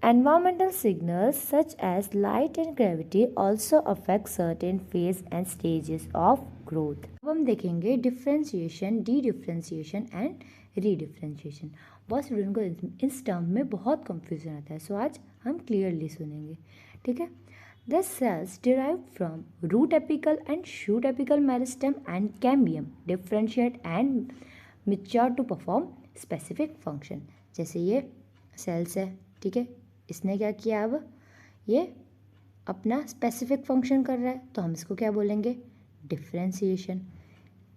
Environmental signals such as light and gravity also affect certain phase and stages of growth. अब हम देखेंगे differentiation, dedifferentiation and redifferentiation. बहुत स्टूडेंट को इस टर्म में बहुत कंफ्यूजन आता है, सो आज हम क्लियरली सुनेंगे. ठीक है. The cells derived from root apical and shoot apical meristem and cambium differentiate and mature to perform specific function. जैसे ये cells है. ठीक है, इसने क्या किया, अब ये अपना स्पेसिफिक फंक्शन कर रहा है तो हम इसको क्या बोलेंगे, डिफ्रेंशिएशन.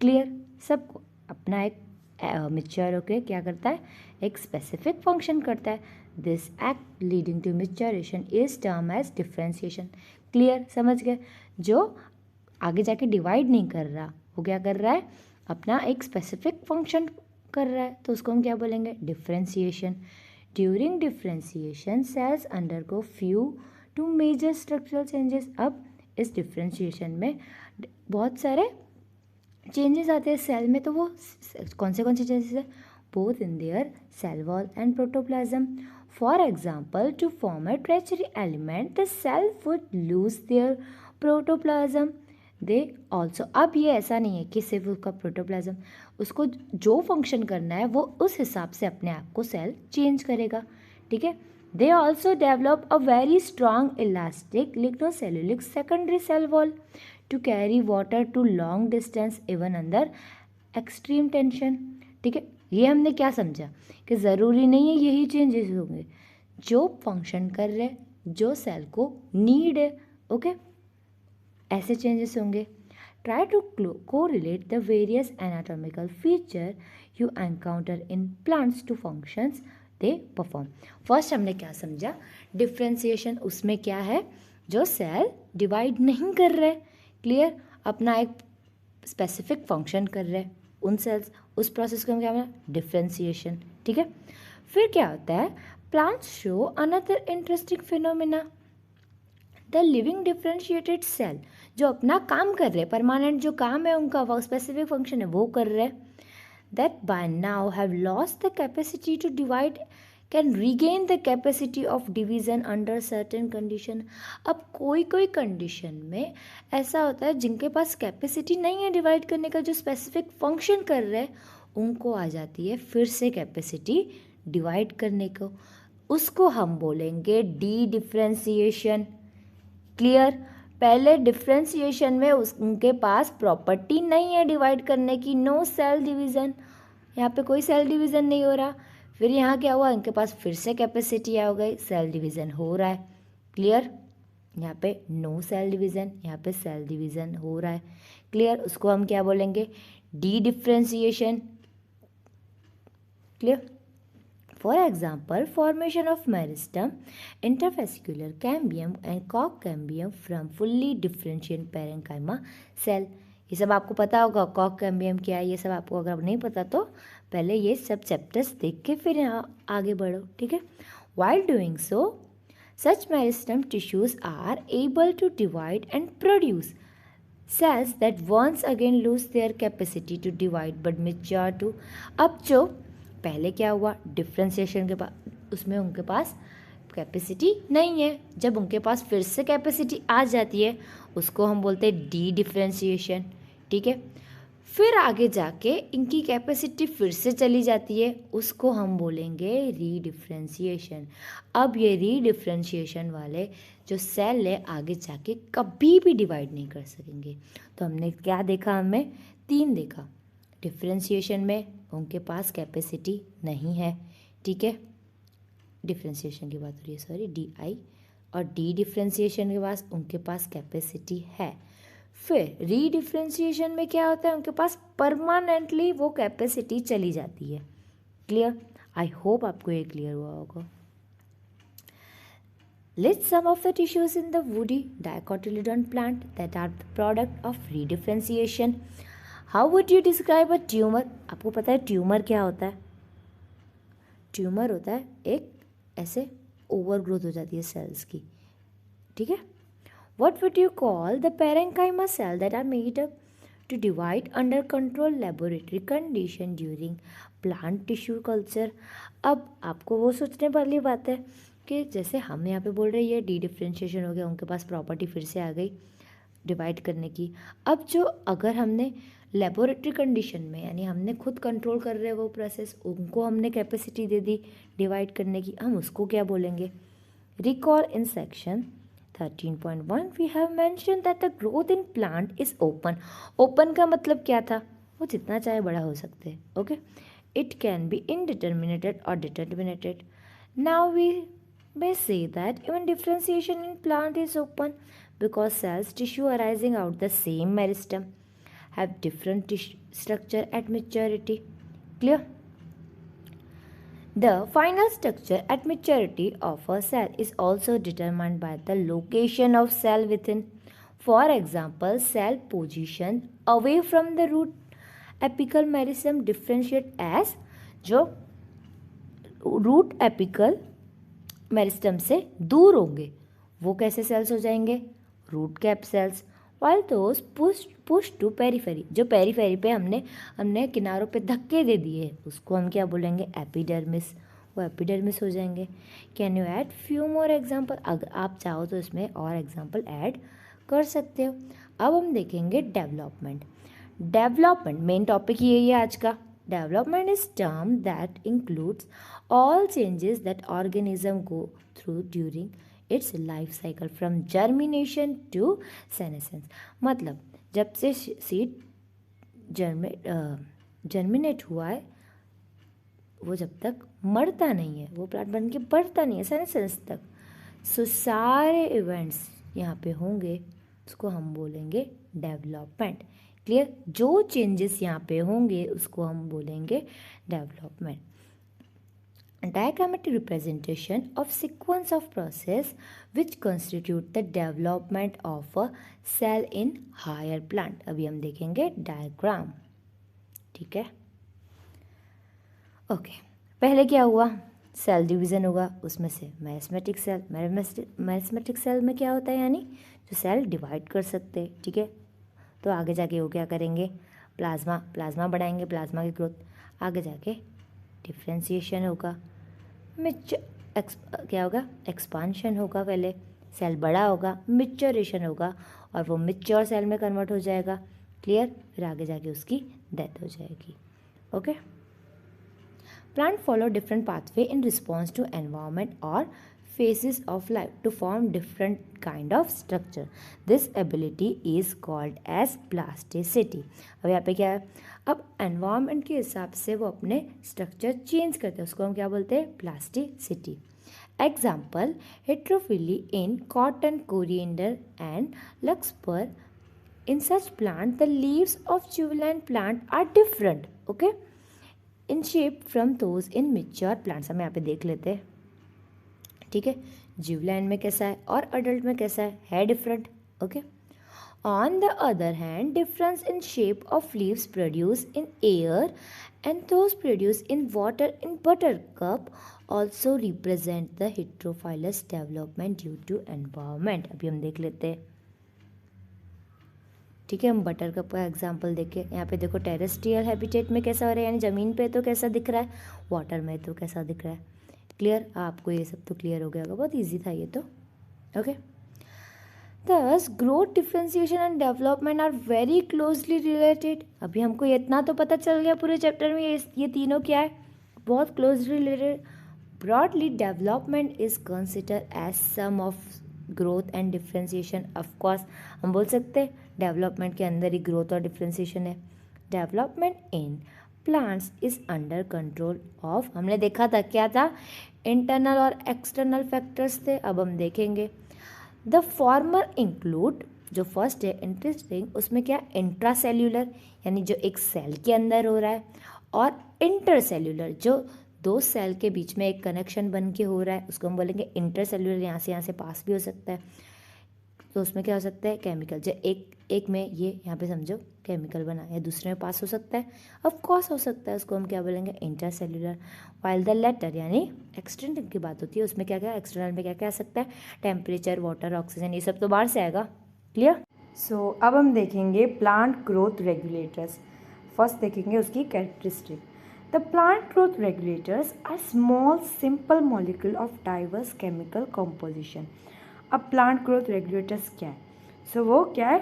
क्लियर. सबको अपना एक मेच्योर होके क्या करता है, एक स्पेसिफिक फंक्शन करता है. This act leading to maturation is term as differentiation. Clear, समझ गए. जो आगे जाके डिवाइड नहीं कर रहा वो क्या कर रहा है, अपना एक स्पेसिफिक फंक्शन कर रहा है तो उसको हम क्या बोलेंगे, differentiation. During differentiation cells undergo few to major structural changes. अब इस डिफ्रेंशिएशन में बहुत सारे चेंजेस आते हैं सेल में, तो वो कौन से चेंजेस है, both in their cell wall and protoplasm. For example, to form a tertiary element the cell would lose their protoplasm. They also, अब ये ऐसा नहीं है कि सिर्फ उसका प्रोटोप्लाज्म, उसको जो फंक्शन करना है वो उस हिसाब से अपने आप को सेल चेंज करेगा. ठीक है. They also develop a very strong elastic lignocellulosic secondary cell wall to carry water to long distance even under extreme tension. ठीक है, ये हमने क्या समझा कि ज़रूरी नहीं है यही चेंजेस होंगे, जो फंक्शन कर रहे, जो सेल को नीड है, ओके, ऐसे चेंजेस होंगे. Try to correlate the various anatomical feature you encounter in plants to functions they perform. First हमने क्या समझा, डिफ्रेंशिएशन उसमें क्या है, जो सेल डिवाइड नहीं कर रहे. क्लियर. अपना एक स्पेसिफिक फंक्शन कर रहे हैं उन सेल्स, उस प्रोसेस को हम क्या बोला, डिफ्रेंशिएशन. ठीक है. फिर क्या होता है, plants show another interesting phenomena. The living differentiated cell जो अपना काम कर रहे हैं, परमानेंट जो काम है उनका, वो स्पेसिफिक फंक्शन है वो कर रहे हैं, that by now have lost the capacity to divide can regain the capacity of division under certain condition. अब कोई कंडीशन में ऐसा होता है जिनके पास कैपेसिटी नहीं है डिवाइड करने का, जो स्पेसिफिक फंक्शन कर रहे हैं, उनको आ जाती है फिर से कैपेसिटी डिवाइड करने को. उसको हम बोलेंगे डी डिफ्रेंसिएशन। क्लियर। पहले डिफ्रेंसिएशन में उनके पास प्रॉपर्टी नहीं है डिवाइड करने की, नो सेल डिवीज़न, यहाँ पे कोई सेल डिवीज़न नहीं हो रहा। फिर यहाँ क्या हुआ, इनके पास फिर से कैपेसिटी आ गई, सेल डिवीज़न हो रहा है। क्लियर। यहाँ पे नो सेल डिवीज़न, यहाँ पे सेल डिवीज़न हो रहा है। क्लियर। उसको हम क्या बोलेंगे, D differentiation. Clear. For example, formation of meristem, intervascular cambium and cork cambium from fully differentiated parenchyma cell। ये सब आपको पता होगा, कॉक कैम्बियम क्या है ये सब आपको अगर नहीं पता तो पहले ये सब चैप्टर्स देख के फिर यहाँ आगे बढ़ो, ठीक है। While doing so, such meristem tissues are able to divide and produce cells that once again lose their capacity to divide but mature to। अब जो पहले क्या हुआ, डिफ्रेंसिएशन के बाद उसमें उनके पास कैपेसिटी नहीं है, जब उनके पास फिर से कैपेसिटी आ जाती है उसको हम बोलते हैं डी डिफ्रेंसिएशन, ठीक है। फिर आगे जाके इनकी कैपेसिटी फिर से चली जाती है, उसको हम बोलेंगे री डिफ्रेंसिएशन। अब ये री डिफ्रेंसिएशन वाले जो सेल है आगे जाके कभी भी डिवाइड नहीं कर सकेंगे। तो हमने क्या देखा, हमें 3 देखा। डिफ्रेंसिएशन में उनके पास कैपेसिटी नहीं है, ठीक है, डिफ्रेंसिएशन की बात हो रही है, सॉरी, डी आई। और डी डिफ्रेंसिएशन के पास उनके पास कैपेसिटी है। फिर री डिफ्रेंसिएशन में क्या होता है, उनके पास परमानेंटली वो कैपेसिटी चली जाती है। क्लियर। आई होप आपको ये क्लियर हुआ होगा। List some of the tissues in the woody dicotyledon plant that are the product of redifferentiation। How would you describe a tumor? आपको पता है ट्यूमर क्या होता है? ट्यूमर होता है एक ऐसे ओवर ग्रोथ हो जाती है सेल्स की, ठीक है। What would you call the parenchyma cell that are made up to divide under controlled laboratory condition during plant tissue culture? अब आपको वो सोचने वाली बात है कि जैसे हम यहाँ पे बोल रहे हैं ये डी डिफ्रेंशिएशन हो गया, उनके पास प्रॉपर्टी फिर से आ गई डिवाइड करने की। अब जो अगर हमने लेबोरेटरी कंडीशन में, यानी हमने खुद कंट्रोल कर रहे हैं वो प्रोसेस, उनको हमने कैपेसिटी दे दी डिवाइड करने की, हम उसको क्या बोलेंगे। Recall in section 13.1 we have mention that the growth in plant is open. Open का मतलब क्या था, वो जितना चाहे बड़ा हो सकते हैं, okay. It can be indeterminated और determinated. Now we may say that even differentiation in plant is open because cells tissue arising out the same meristem have different structure at maturity। Clear? The final structure at maturity of a cell is also determined by the location of cell within। For example, cell position away from the root apical meristem differentiate as जो root apical meristem से दूर होंगे वो कैसे cells हो जाएंगे, root cap cells. While those push to periphery, जो periphery पे हमने किनारों पे धक्के दे दिए उसको हम क्या बोलेंगे, एपिडर्मिस, वो एपिडर्मिस हो जाएंगे। Can you add few more example? अगर आप चाहो तो इसमें और एग्जाम्पल ऐड कर सकते हो। अब हम देखेंगे डेवलपमेंट। डेवलपमेंट मेन टॉपिक यही है आज का। Development is term that includes all changes that organism go through during its life cycle from germination to senescence। मतलब जब से सीड जर्मिनेट हुआ है वो जब तक मरता नहीं है, वो प्लांट बन के बढ़ता नहीं है सेनेसेंस तक, सो सारे इवेंट्स यहाँ पे होंगे, उसको हम बोलेंगे डेवलपमेंट। क्लियर। जो चेंजेस यहाँ पे होंगे उसको हम बोलेंगे development. Diagrammatic representation of sequence of process which constitute the development of a cell in higher plant. अभी हम देखेंगे डायग्राम, ठीक है, ओके। पहले क्या हुआ, सेल डिवीज़न होगा, उसमें से मेरिस्मेटिक सेल। मेरिस्मेटिक सेल में क्या होता है, यानी जो सेल डिवाइड कर सकते हैं, ठीक है। तो आगे जाके वो क्या करेंगे, प्लाज्मा बढ़ाएंगे, प्लाज्मा की ग्रोथ। आगे जाके डिफ्रेंसिएशन होगा, क्या होगा, एक्सपांशन होगा, पहले सेल बड़ा होगा, मिच्योरेशन होगा और वो मिच्योर सेल में कन्वर्ट हो जाएगा। क्लियर। फिर आगे जाके उसकी डेथ हो जाएगी, okay. Plant follow different pathway in response to environment or phases of life to form different kind of structure. This ability is called as plasticity. अब यहाँ पे क्या है, अब environment के हिसाब से वो अपने structure change करते हैं, उसको हम क्या बोलते हैं, plasticity. Example, heterophyly in cotton, coriander and larkspur. In such plant, the leaves of juvenile plant are different, okay, in shape from those in mature plants. हम यहाँ पे देख लेते हैं, ठीक है, जुवलाइन में कैसा है और अडल्ट में कैसा है different, okay. On the other hand, difference in shape of leaves produce in air and those produce in water in buttercup also represent the heterophyllous development due to environment. अभी हम देख लेते हैं, ठीक है. हम बटरकप का एग्जांपल देखें. यहाँ पे देखो, टेरेस्ट्रियल हैबिटेट में कैसा हो रहा है, यानी ज़मीन पे तो कैसा दिख रहा है, वाटर में तो कैसा दिख रहा है. क्लियर, आपको ये सब तो क्लियर हो गया होगा, बहुत इजी था ये तो, okay. Thus, growth, differentiation and development are very closely related. अभी हमको इतना तो पता चल गया पूरे चैप्टर में, ये तीनों क्या है, बहुत closely related. Broadly, development is considered as sum of growth and differentiation. Of course, हम बोल सकते हैं डेवलपमेंट के अंदर ही ग्रोथ और डिफ्रेंसिएशन है. Development in plants is under control of, हमने देखा था क्या था, इंटरनल और एक्सटर्नल फैक्टर्स थे. अब हम देखेंगे द फॉर्मर इंक्लूड, जो फर्स्ट है इंटरेस्टिंग, उसमें क्या, इंट्रासेल्यूलर यानी जो एक सेल के अंदर हो रहा है, और इंटरसेल्यूलर जो दो सेल के बीच में एक कनेक्शन बन के हो रहा है, उसको हम बोलेंगे इंटरसेल्यूलर. यहाँ से पास भी हो सकता है, तो उसमें क्या हो सकता है, केमिकल. जो एक में ये यहाँ पे समझो केमिकल बना, या दूसरे में पास हो सकता है, ऑफ कोर्स हो सकता है, उसको हम क्या बोलेंगे, इंटरसेल्यूलर. वाइल द लेटर यानी एक्सटर्नल की बात होती है, उसमें क्या क्या, एक्सटर्नल में क्या क्या आ सकता है, टेम्परेचर, वाटर, ऑक्सीजन, ये सब तो बाहर से आएगा. क्लियर. सो अब हम देखेंगे प्लांट ग्रोथ रेगुलेटर्स. फर्स्ट देखेंगे उसकी characteristic. The plant growth regulators are small simple molecule of diverse chemical composition. अब प्लांट ग्रोथ रेगुलेटर्स क्या है, सो वो क्या है,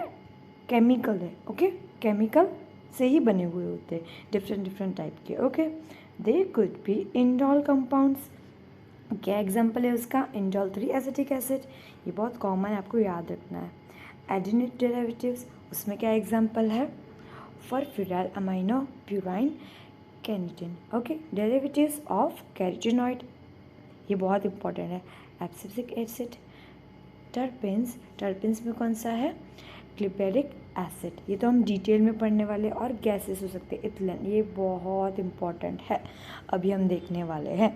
केमिकल है, ओके. केमिकल से ही बने हुए होते हैं, डिफरेंट टाइप के, okay. They could be indole compounds. क्या एग्जांपल है उसका, इंडोल 3 एसिटिक एसिड, ये बहुत कॉमन है, आपको याद रखना है. एडेनिक डेरिवेटिव्स, उसमें क्या एग्जांपल है, furfuryl amino purine kinetin, okay. Derivatives of carotenoid, ये बहुत इंपॉर्टेंट है. एब्सिसिक एसिड, टर्पेंस में कौन सा है, ग्लिपेरिक एसिड, ये तो हम डिटेल में पढ़ने वाले. और गैसेस हो सकते हैं, इथिलीन, ये बहुत इंपॉर्टेंट है, अभी हम देखने वाले हैं.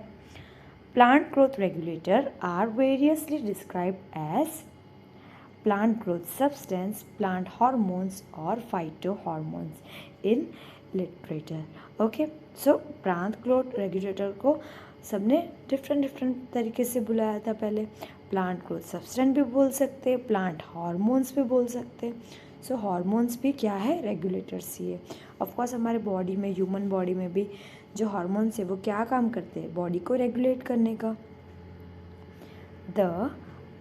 Plant growth regulator are variously described as plant growth substance, plant hormones और phyto hormones in literature, okay. So plant growth regulator को सबने डिफरेंट तरीके से बुलाया था पहले. प्लांट ग्रोथ सब्सटेंस भी बोल सकते हैं, प्लांट हार्मोन्स भी बोल सकते हैं. सो हार्मोन्स भी क्या है, रेगुलेटर्स ही है. ऑफकोर्स हमारे बॉडी में, ह्यूमन बॉडी में भी जो हार्मोन्स है वो क्या काम करते हैं, बॉडी को रेगुलेट करने का. The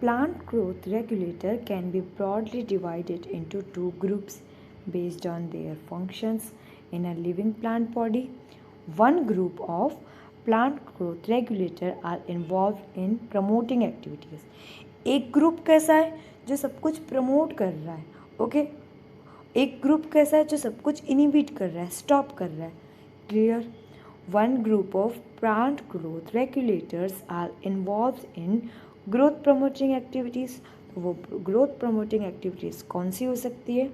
plant growth regulator can be broadly divided into 2 groups based on their functions in a living plant body. One group of plant growth regulator are involved in promoting activities. एक group कैसा है, जो सब कुछ promote कर रहा है, okay. एक ग्रुप कैसा है, जो सब कुछ इनिबिट कर रहा है, स्टॉप कर रहा है. Clear. One group of plant growth regulators are involve in growth promoting activities. तो वो ग्रोथ प्रमोटिंग एक्टिविटीज़ कौन सी हो सकती है,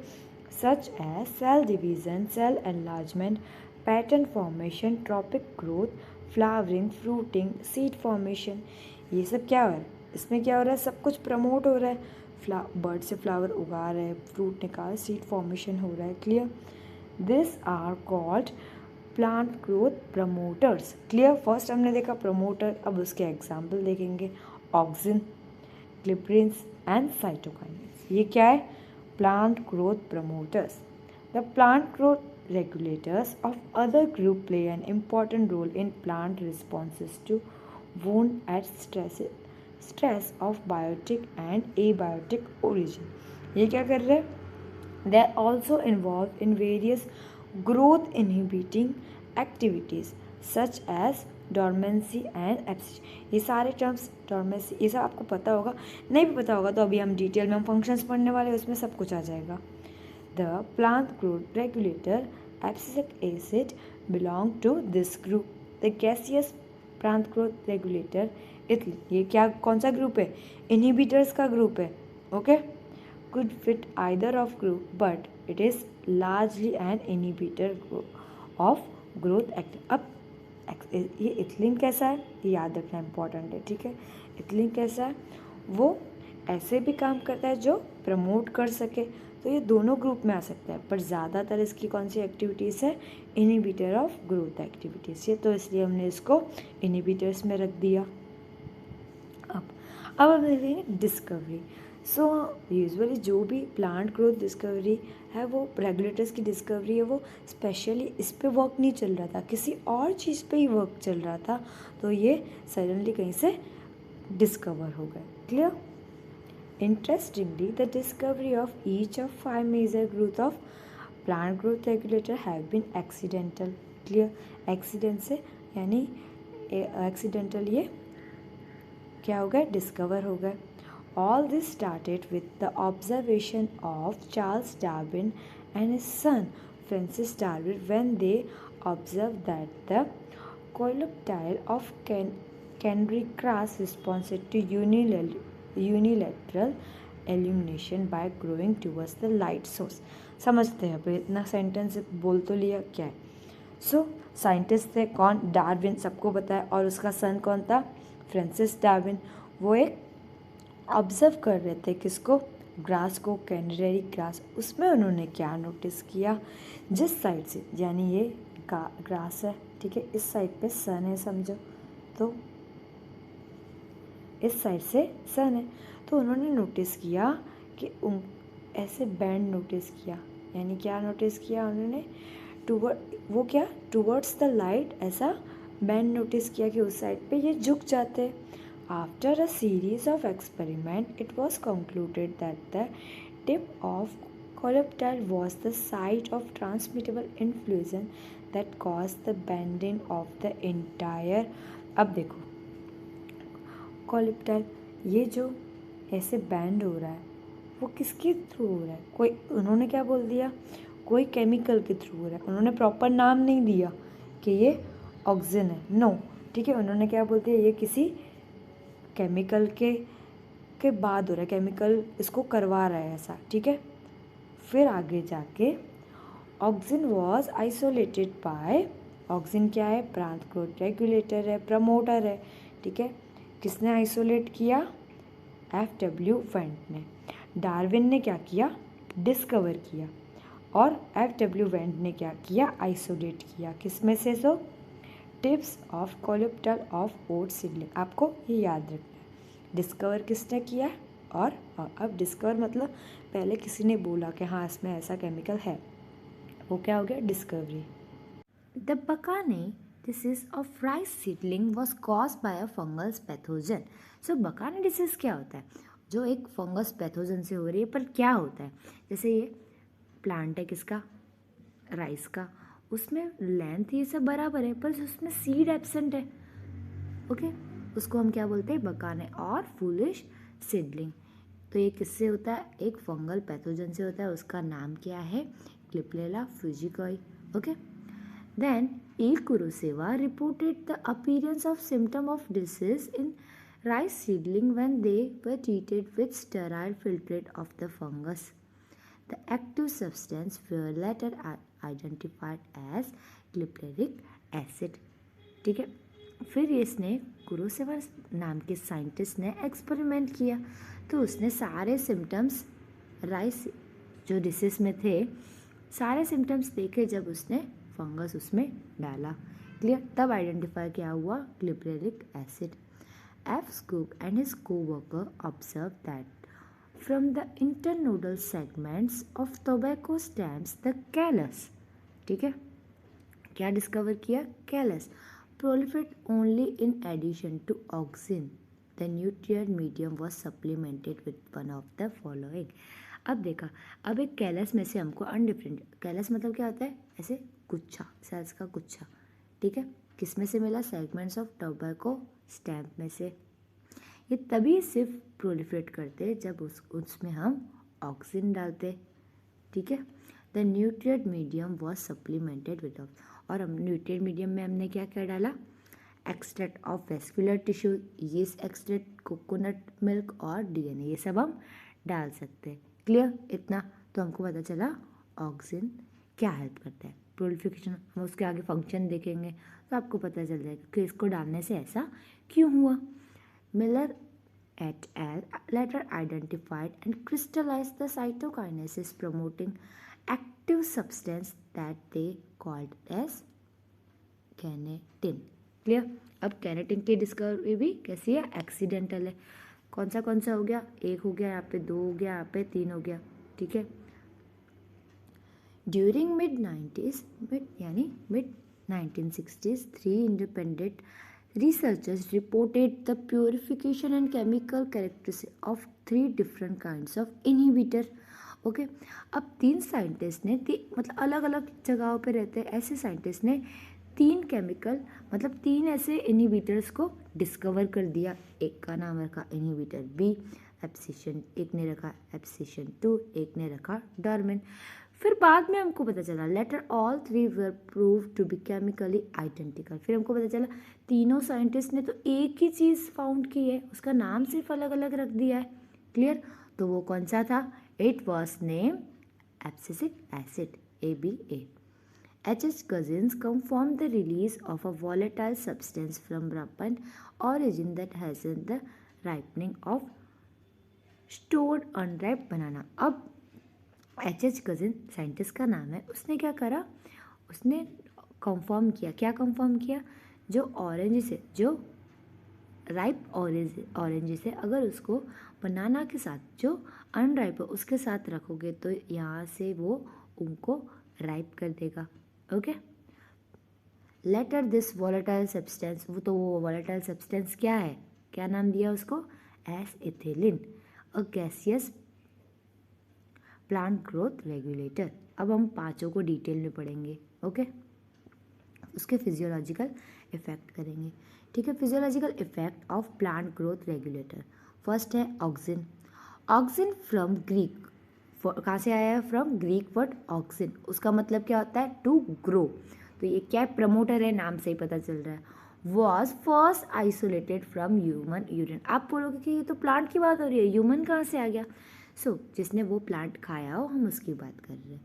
such as cell division, cell enlargement, pattern formation, tropic growth, flowering, fruiting, seed formation. ये सब क्या हो रहा है, इसमें क्या हो रहा है, सब कुछ प्रमोट हो रहा है. बर्ड से फ्लावर उगा रहे हैं, फ्रूट निकाल, सीड फॉर्मेशन हो रहा है. Clear. This are called plant growth promoters. Clear. First हमने देखा प्रमोटर, अब उसके एग्जाम्पल देखेंगे. ऑक्सिन, ग्लिब्रिन्स एंड साइटोकाइनेस, ये क्या है, plant growth promoters. The plant growth regulators of other group play an important role in plant responses to wound at stress of biotic and abiotic origin. ये क्या कर रहे हैं, they are also involved in various growth inhibiting activities such as dormancy and abscission. ये सारे terms, dormancy, ये सब आपको पता होगा, नहीं भी पता होगा तो अभी हम डिटेल में हम फंक्शंस पढ़ने वाले हैं, उसमें सब कुछ आ जाएगा। The plant growth regulator abscisic acid belong to this group. The gaseous plant growth regulator ethylene, ये क्या, कौन सा ग्रुप है? इनहिबिटर्स का ग्रुप है। Okay, could fit either of group but it is largely an inhibitor of growth act। अब ये ethylene कैसा है, ये याद रखना इम्पॉर्टेंट है, ठीक है। इथिलीन कैसा है, वो ऐसे भी काम करता है जो प्रमोट कर सके, तो ये दोनों ग्रुप में आ सकता है, पर ज़्यादातर इसकी कौन सी एक्टिविटीज़ है? इनहिबिटर ऑफ ग्रोथ एक्टिविटीज़ है, तो इसलिए हमने इसको इनहिबिटर्स में रख दिया। अब हम देखेंगे डिस्कवरी। सो यूजुअली जो भी प्लांट ग्रोथ डिस्कवरी है, वो रेगुलेटर्स की डिस्कवरी है, वो स्पेशली इस पे वर्क नहीं चल रहा था, किसी और चीज़ पे ही वर्क चल रहा था, तो ये सडनली कहीं से डिस्कवर हो गए। Clear? Interestingly the discovery of each of 5 major growth of plant growth regulator have been accidental. Clear? Accident से यानी एक्सीडेंटल ये क्या हो गए? डिस्कवर हो गए। All this started with the observation of Charles Darwin and his son Francis Darwin when they observed that the coleoptile of canary grass responded to unilateral illumination by growing towards the light source। समझते हैं, अब इतना sentence बोल तो लिया, क्या है? So scientist थे कौन? डार्विन, सबको पता है, और उसका सन कौन था? Francis Darwin. वो एक ऑब्जर्व कर रहे थे किसको? ग्रास को, कैनरी ग्रास। उसमें उन्होंने क्या नोटिस किया? जिस साइड से, यानी ये ग्रास है, ठीक है, इस साइड पे सन है समझो, तो इस साइड से सन है, तो उन्होंने नोटिस किया कि ऐसे बैंड नोटिस किया, यानी क्या नोटिस किया उन्होंने? वो क्या, टूवर्ड्स द लाइट ऐसा बैंड नोटिस किया कि उस साइड पे ये झुक जाते हैं। After a series of experiments, it was concluded that the tip of coleoptile was the site of transmittable influence that caused the bending of the entire। अब देखो, coleoptile ये जो ऐसे बैंड हो रहा है, वो किसके थ्रू हो रहा है? कोई, उन्होंने क्या बोल दिया? कोई केमिकल के थ्रू हो रहा है। उन्होंने प्रॉपर नाम नहीं दिया कि ये ऑक्सीजन है, नो, ठीक है, उन्होंने क्या बोल दिया? ये किसी केमिकल के बाद हो रहा है, केमिकल इसको करवा रहा है ऐसा, ठीक है। फिर आगे जाके auxin was isolated by, auxin क्या है? प्लांट ग्रोथ रेगुलेटर है, प्रमोटर है, ठीक है। किसने आइसोलेट किया? FW वेंट ने। डार्विन ने क्या किया? डिस्कवर किया। और FW वेंट ने क्या किया? आइसोलेट किया। किस में से? So tips of coleoptile of oat seedling. आपको ये याद रखना है, डिस्कवर किसने किया है, और अब डिस्कवर मतलब पहले किसी ने बोला कि हाँ इसमें ऐसा केमिकल है, वो क्या हो गया? Discovery. The Bakane disease of rice seedling was caused by a fungus pathogen। So Bakane disease क्या होता है? जो एक फंगस पैथोजन से हो रही है, पर क्या होता है? जैसे ये प्लांट है किसका? राइस का, उसमें लेंथ ये सब बराबर है, पर उसमें सीड एब्सेंट है, ओके, उसको हम क्या बोलते हैं? बकाने और फूलिश सीडलिंग। तो ये किससे होता है? एक फंगल पैथोजन से होता है, उसका नाम क्या है? क्लिपलेला फ्यूजिकोई। Okay, then E. Kurosawa reported the appearance of symptom of disease in rice seedling when they were treated with sterile filtrate of the fungus। The active substance were later identified as glyceric acid। ठीक है, फिर इसने कुरोसेवा नाम के scientist ने experiment किया, तो उसने सारे सिम्टम्स राइस जो डिसीज में थे, सारे सिम्टम्स देखे जब उसने फंगस उसमें डाला। क्लियर? तब आइडेंटिफाई क्या हुआ? ग्लिसरेरिक acid. F. Cook and his co-worker observed that from the internodal segments of tobacco stems the callus, ठीक है, क्या डिस्कवर किया? callus proliferate only in addition to oxygen। The nutrient medium was supplemented with one of the following। अब देखा, अब एक callus में से हमको अनडिफरेंट, कैलस मतलब क्या होता है? ऐसे गुच्छा, सेल्स का गुच्छा, ठीक है, किस में से मिला? सेगमेंट्स ऑफ टोबैको स्टैम्प में से। ये तभी सिर्फ प्रोलिफरेट करते जब उसमें हम ऑक्सीजन डालते, ठीक है। The nutrient medium was supplemented with, और हम न्यूट्रिएंट मीडियम में हमने क्या क्या डाला? एक्सट्रैक्ट ऑफ वेस्कुलर टिश्यू, ये एक्सट्रैक्ट, कोकोनट मिल्क और डीएनए, ये सब हम डाल सकते हैं। क्लियर? इतना तो हमको पता चला ऑक्सीजन क्या हेल्प करता है प्रोलिफिकेशन। हम उसके आगे फंक्शन देखेंगे तो आपको पता चल जाएगा कि इसको डालने से ऐसा क्यों हुआ। Miller et al. Later identified and crystallized the cytokinesis promoting active substance that they called as kinetin. Clear? अब कैनेटिन की डिस्कवरी भी कैसी है? एक्सीडेंटल है। कौन सा हो गया? 1 हो गया, यहाँ पे 2 हो गया, यहाँ पे 3 हो गया, ठीक है। During mid 1960s 3 independent researchers reported the purification and chemical characteristics of 3 different kinds of inhibitor. Okay, अब 3 साइंटिस्ट ने मतलब अलग अलग जगहों पे रहते हैं ऐसे साइंटिस्ट ने 3 केमिकल मतलब 3 ऐसे इनहिबिटर्स को डिस्कवर कर दिया। एक का नाम रखा इनहिबिटर बी एब्सिशन, एक ने रखा एब्सिशन 2, एक ने रखा डॉर्मेन। फिर बाद में हमको पता चला later all 3 were prove to be chemically identical. फिर हमको पता चला तीनों साइंटिस्ट ने तो एक ही चीज़ फाउंड की है, उसका नाम सिर्फ अलग अलग रख दिया है। क्लियर? तो वो कौन सा था? It was name abscisic acid ABA. H.H. cousins confirm the release of a volatile substance from rampant origin that has in the ripening of stored unripe banana. अब H.H. कजिन साइंटिस्ट का नाम है, उसने क्या करा? उसने कंफर्म किया। क्या कंफर्म किया? जो ऑरेंज से, जो राइप ऑरेंज से अगर उसको बनाना के साथ जो अनराइप है उसके साथ रखोगे तो यहाँ से वो उनको राइप कर देगा। Okay, later this volatile substance, वो वॉलेटाइल सब्सटेंस क्या है? क्या नाम दिया उसको? As ethylene, a gaseous plant growth regulator. अब हम पांचों को डिटेल में पढ़ेंगे। ओके, उसके फिजियोलॉजिकल इफेक्ट करेंगे, ठीक है। Physiological effect of plant growth regulator. First है ऑक्सिन। ऑक्सिन फ्रॉम ग्रीक, कहाँ से आया है? फ्रॉम ग्रीक वर्ड ऑक्सिन, उसका मतलब क्या होता है? To grow. तो ये क्या है? प्रमोटर है, नाम से ही पता चल रहा है। Was first isolated from human urine. आप बोलोगे कि ये तो प्लांट की बात हो रही है, ह्यूमन कहाँ से आ गया? जिसने वो प्लांट खाया हो हम उसकी बात कर रहे हैं।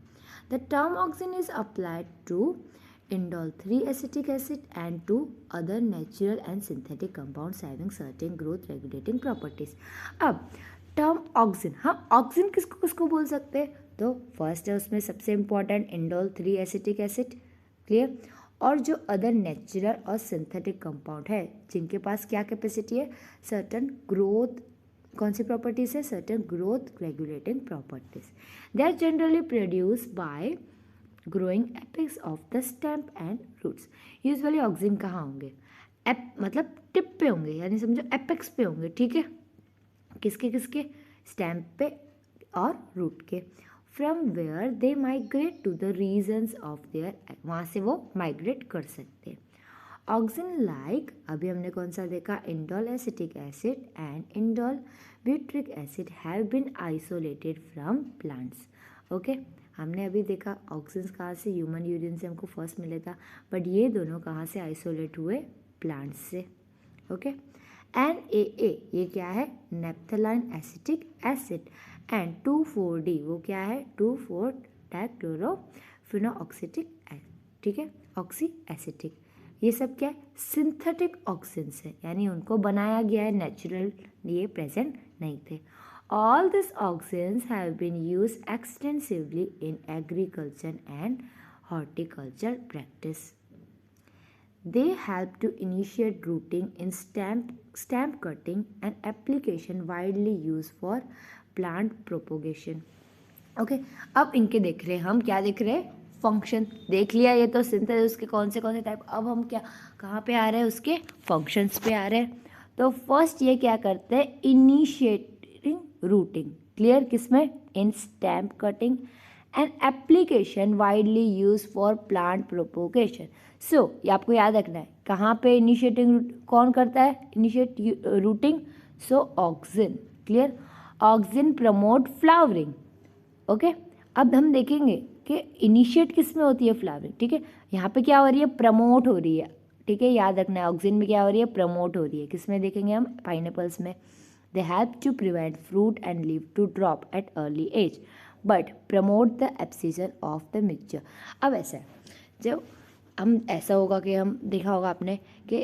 The term auxin is applied to indole 3-acetic acid and to other natural and synthetic compounds having certain growth regulating properties. अब टर्म ऑक्सिन, हम ऑक्सिन किसको किसको बोल सकते हैं? तो फर्स्ट है उसमें सबसे important indole three acetic acid. Clear? और जो अदर नेचुरल और सिंथेटिक कंपाउंड है जिनके पास क्या कैपेसिटी है? सर्टन ग्रोथ, कौन सी प्रॉपर्टीज है? Certain growth regulating properties. They are generally produce by growing apex of the stem and roots. Usually auxin कहाँ होंगे? मतलब टिप पे होंगे, यानी समझो एपेक्स पे होंगे, ठीक है। किसके किसके? स्टेम पे और रूट के। From where they migrate to the regions of their, वहाँ से वो माइग्रेट कर सकते हैं। ऑक्सिन लाइक, अभी हमने कौन सा देखा? Indole acetic acid and indole butyric acid have been isolated from plants. Okay, हमने अभी देखा ऑक्सिन्स कहाँ से? ह्यूमन यूरिन से हमको फर्स्ट मिला था, बट ये दोनों कहाँ से आइसोलेट हुए? प्लांट्स से। ओके, NaA ये क्या है? नेप्थेलाइन एसिटिक एसिड। एंड 2,4-D वो क्या है? 2,4-डाइक्लोरोफिनोऑक्सीटिक, ठीक है, ऑक्सी एसिटिक। ये सब क्या है? सिंथेटिक ऑक्सिन्स है, यानी उनको बनाया गया है, नेचुरल ये प्रेजेंट नहीं थे। All these auxins have been used extensively in agriculture and horticulture practice. They help to initiate rooting in stem cutting and application widely used for plant propagation. Okay, अब इनके देख रहे हैं हम, क्या देख रहे हैं? फंक्शन देख लिया, ये तो सिंथेसिस के कौन से टाइप। अब हम क्या कहाँ पे आ रहे हैं? उसके फंक्शंस पे आ रहे हैं। तो फर्स्ट ये क्या करते हैं? Initiate rooting. क्लियर? किसमें? In stem cutting and application widely use for plant propagation. ये आपको याद रखना है, कहाँ पे इनिशिएटिंग कौन करता है, initiate rooting? So auxin, clear? Auxin promote flowering, okay. अब हम देखेंगे कि इनिशिएट किस में होती है फ्लावरिंग, ठीक है। यहाँ पे क्या हो रही है, प्रमोट हो रही है, ठीक है, याद रखना है। ऑक्सिन में क्या हो रही है, प्रमोट हो रही है। किस में देखेंगे हम, पाइनएप्पल्स में। They help to prevent fruit and leave to drop at early age but promote the abscission of the mixture. अब ऐसा है, जब हम ऐसा होगा कि हम देखा होगा आपने कि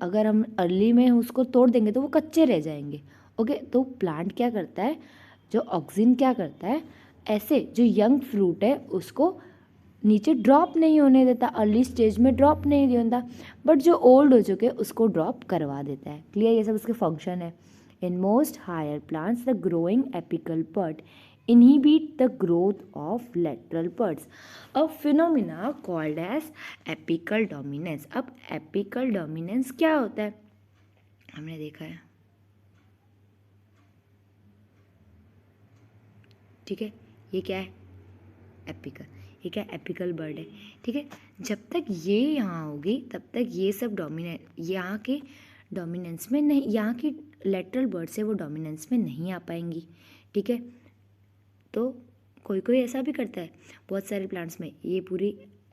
अगर हम अर्ली में उसको तोड़ देंगे तो वो कच्चे रह जाएंगे, ओके। तो प्लांट क्या करता है, जो ऑक्सिन क्या करता है, ऐसे जो यंग फ्रूट है उसको नीचे ड्रॉप नहीं होने देता, अर्ली स्टेज में ड्रॉप नहीं होता, बट जो ओल्ड हो चुके उसको ड्रॉप करवा देता है, क्लियर? ये सब उसके फंक्शन है। In most higher plants the growing apical bud inhibit the growth of lateral buds, a phenomena called as apical dominance। अब apical dominance क्या होता है, हमने देखा है, ठीक है। ये क्या है, एपिकल, ये क्या एपिकल बर्ड है, ठीक है। जब तक ये यहाँ होगी तब तक ये सब डोमिनेंट यहाँ के डोमिनेंस में नहीं, यहाँ की लेटरल बर्ड से वो डोमिनेंस में नहीं आ पाएंगी, ठीक है। तो कोई कोई ऐसा भी करता है बहुत सारे प्लांट्स में, ये पूरी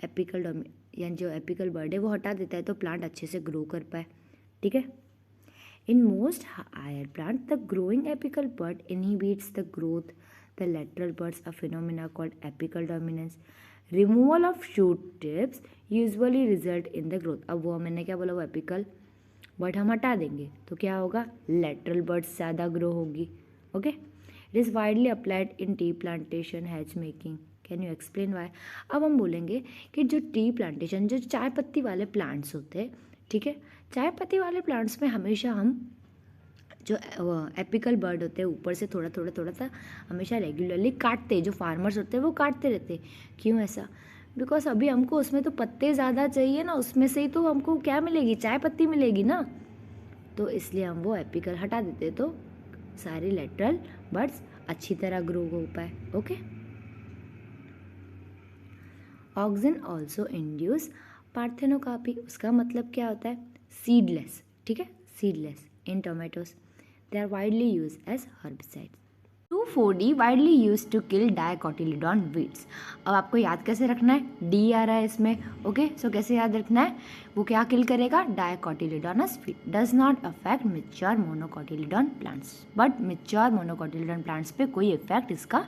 एपिकल यानी जो एपिकल बर्ड है वो हटा देता है तो प्लांट अच्छे से ग्रो कर पाए, ठीक है। In most higher plant the growing apical bud inhibits the growth the lateral buds, a phenomena called apical dominance. Removal of shoot tips usually result in the growth. अब वो मैंने क्या बोला, वो एपिकल बर्ड हम हटा देंगे तो क्या होगा, लेटरल बर्ड्स ज़्यादा ग्रो होगी, okay. It is widely applied in tea plantation hedge making. Can you explain why? अब हम बोलेंगे कि जो टी प्लांटेशन, जो चाय पत्ती वाले प्लांट्स होते हैं, ठीक है, चाय पत्ती वाले प्लांट्स में हमेशा हम जो एपिकल बर्ड होते हैं ऊपर से थोड़ा सा हमेशा रेगुलरली काटते, जो फार्मर्स होते हैं वो काटते रहते। क्यों ऐसा? बिकॉज अभी हमको उसमें तो पत्ते ज़्यादा चाहिए ना, उसमें से ही तो हमको क्या मिलेगी, चाय पत्ती मिलेगी ना, तो इसलिए हम वो एपिकल हटा देते तो सारे लेटरल बर्ड्स अच्छी तरह ग्रो हो पाए, okay. Auxin also induce parthenocarpy, उसका मतलब क्या होता है, सीडलेस, ठीक है, seedless in tomatoes. They are widely use as herbicides. 2,4-D widely use to kill dicotyledon weeds. अब आपको याद कैसे रखना है, डी आ रहा है इसमें, ओके। सो कैसे याद रखना है, वो क्या किल करेगा, dicotyledonous weed. Does not affect mature monocotyledon plants, but mature monocotyledon plants पे कोई इफेक्ट इसका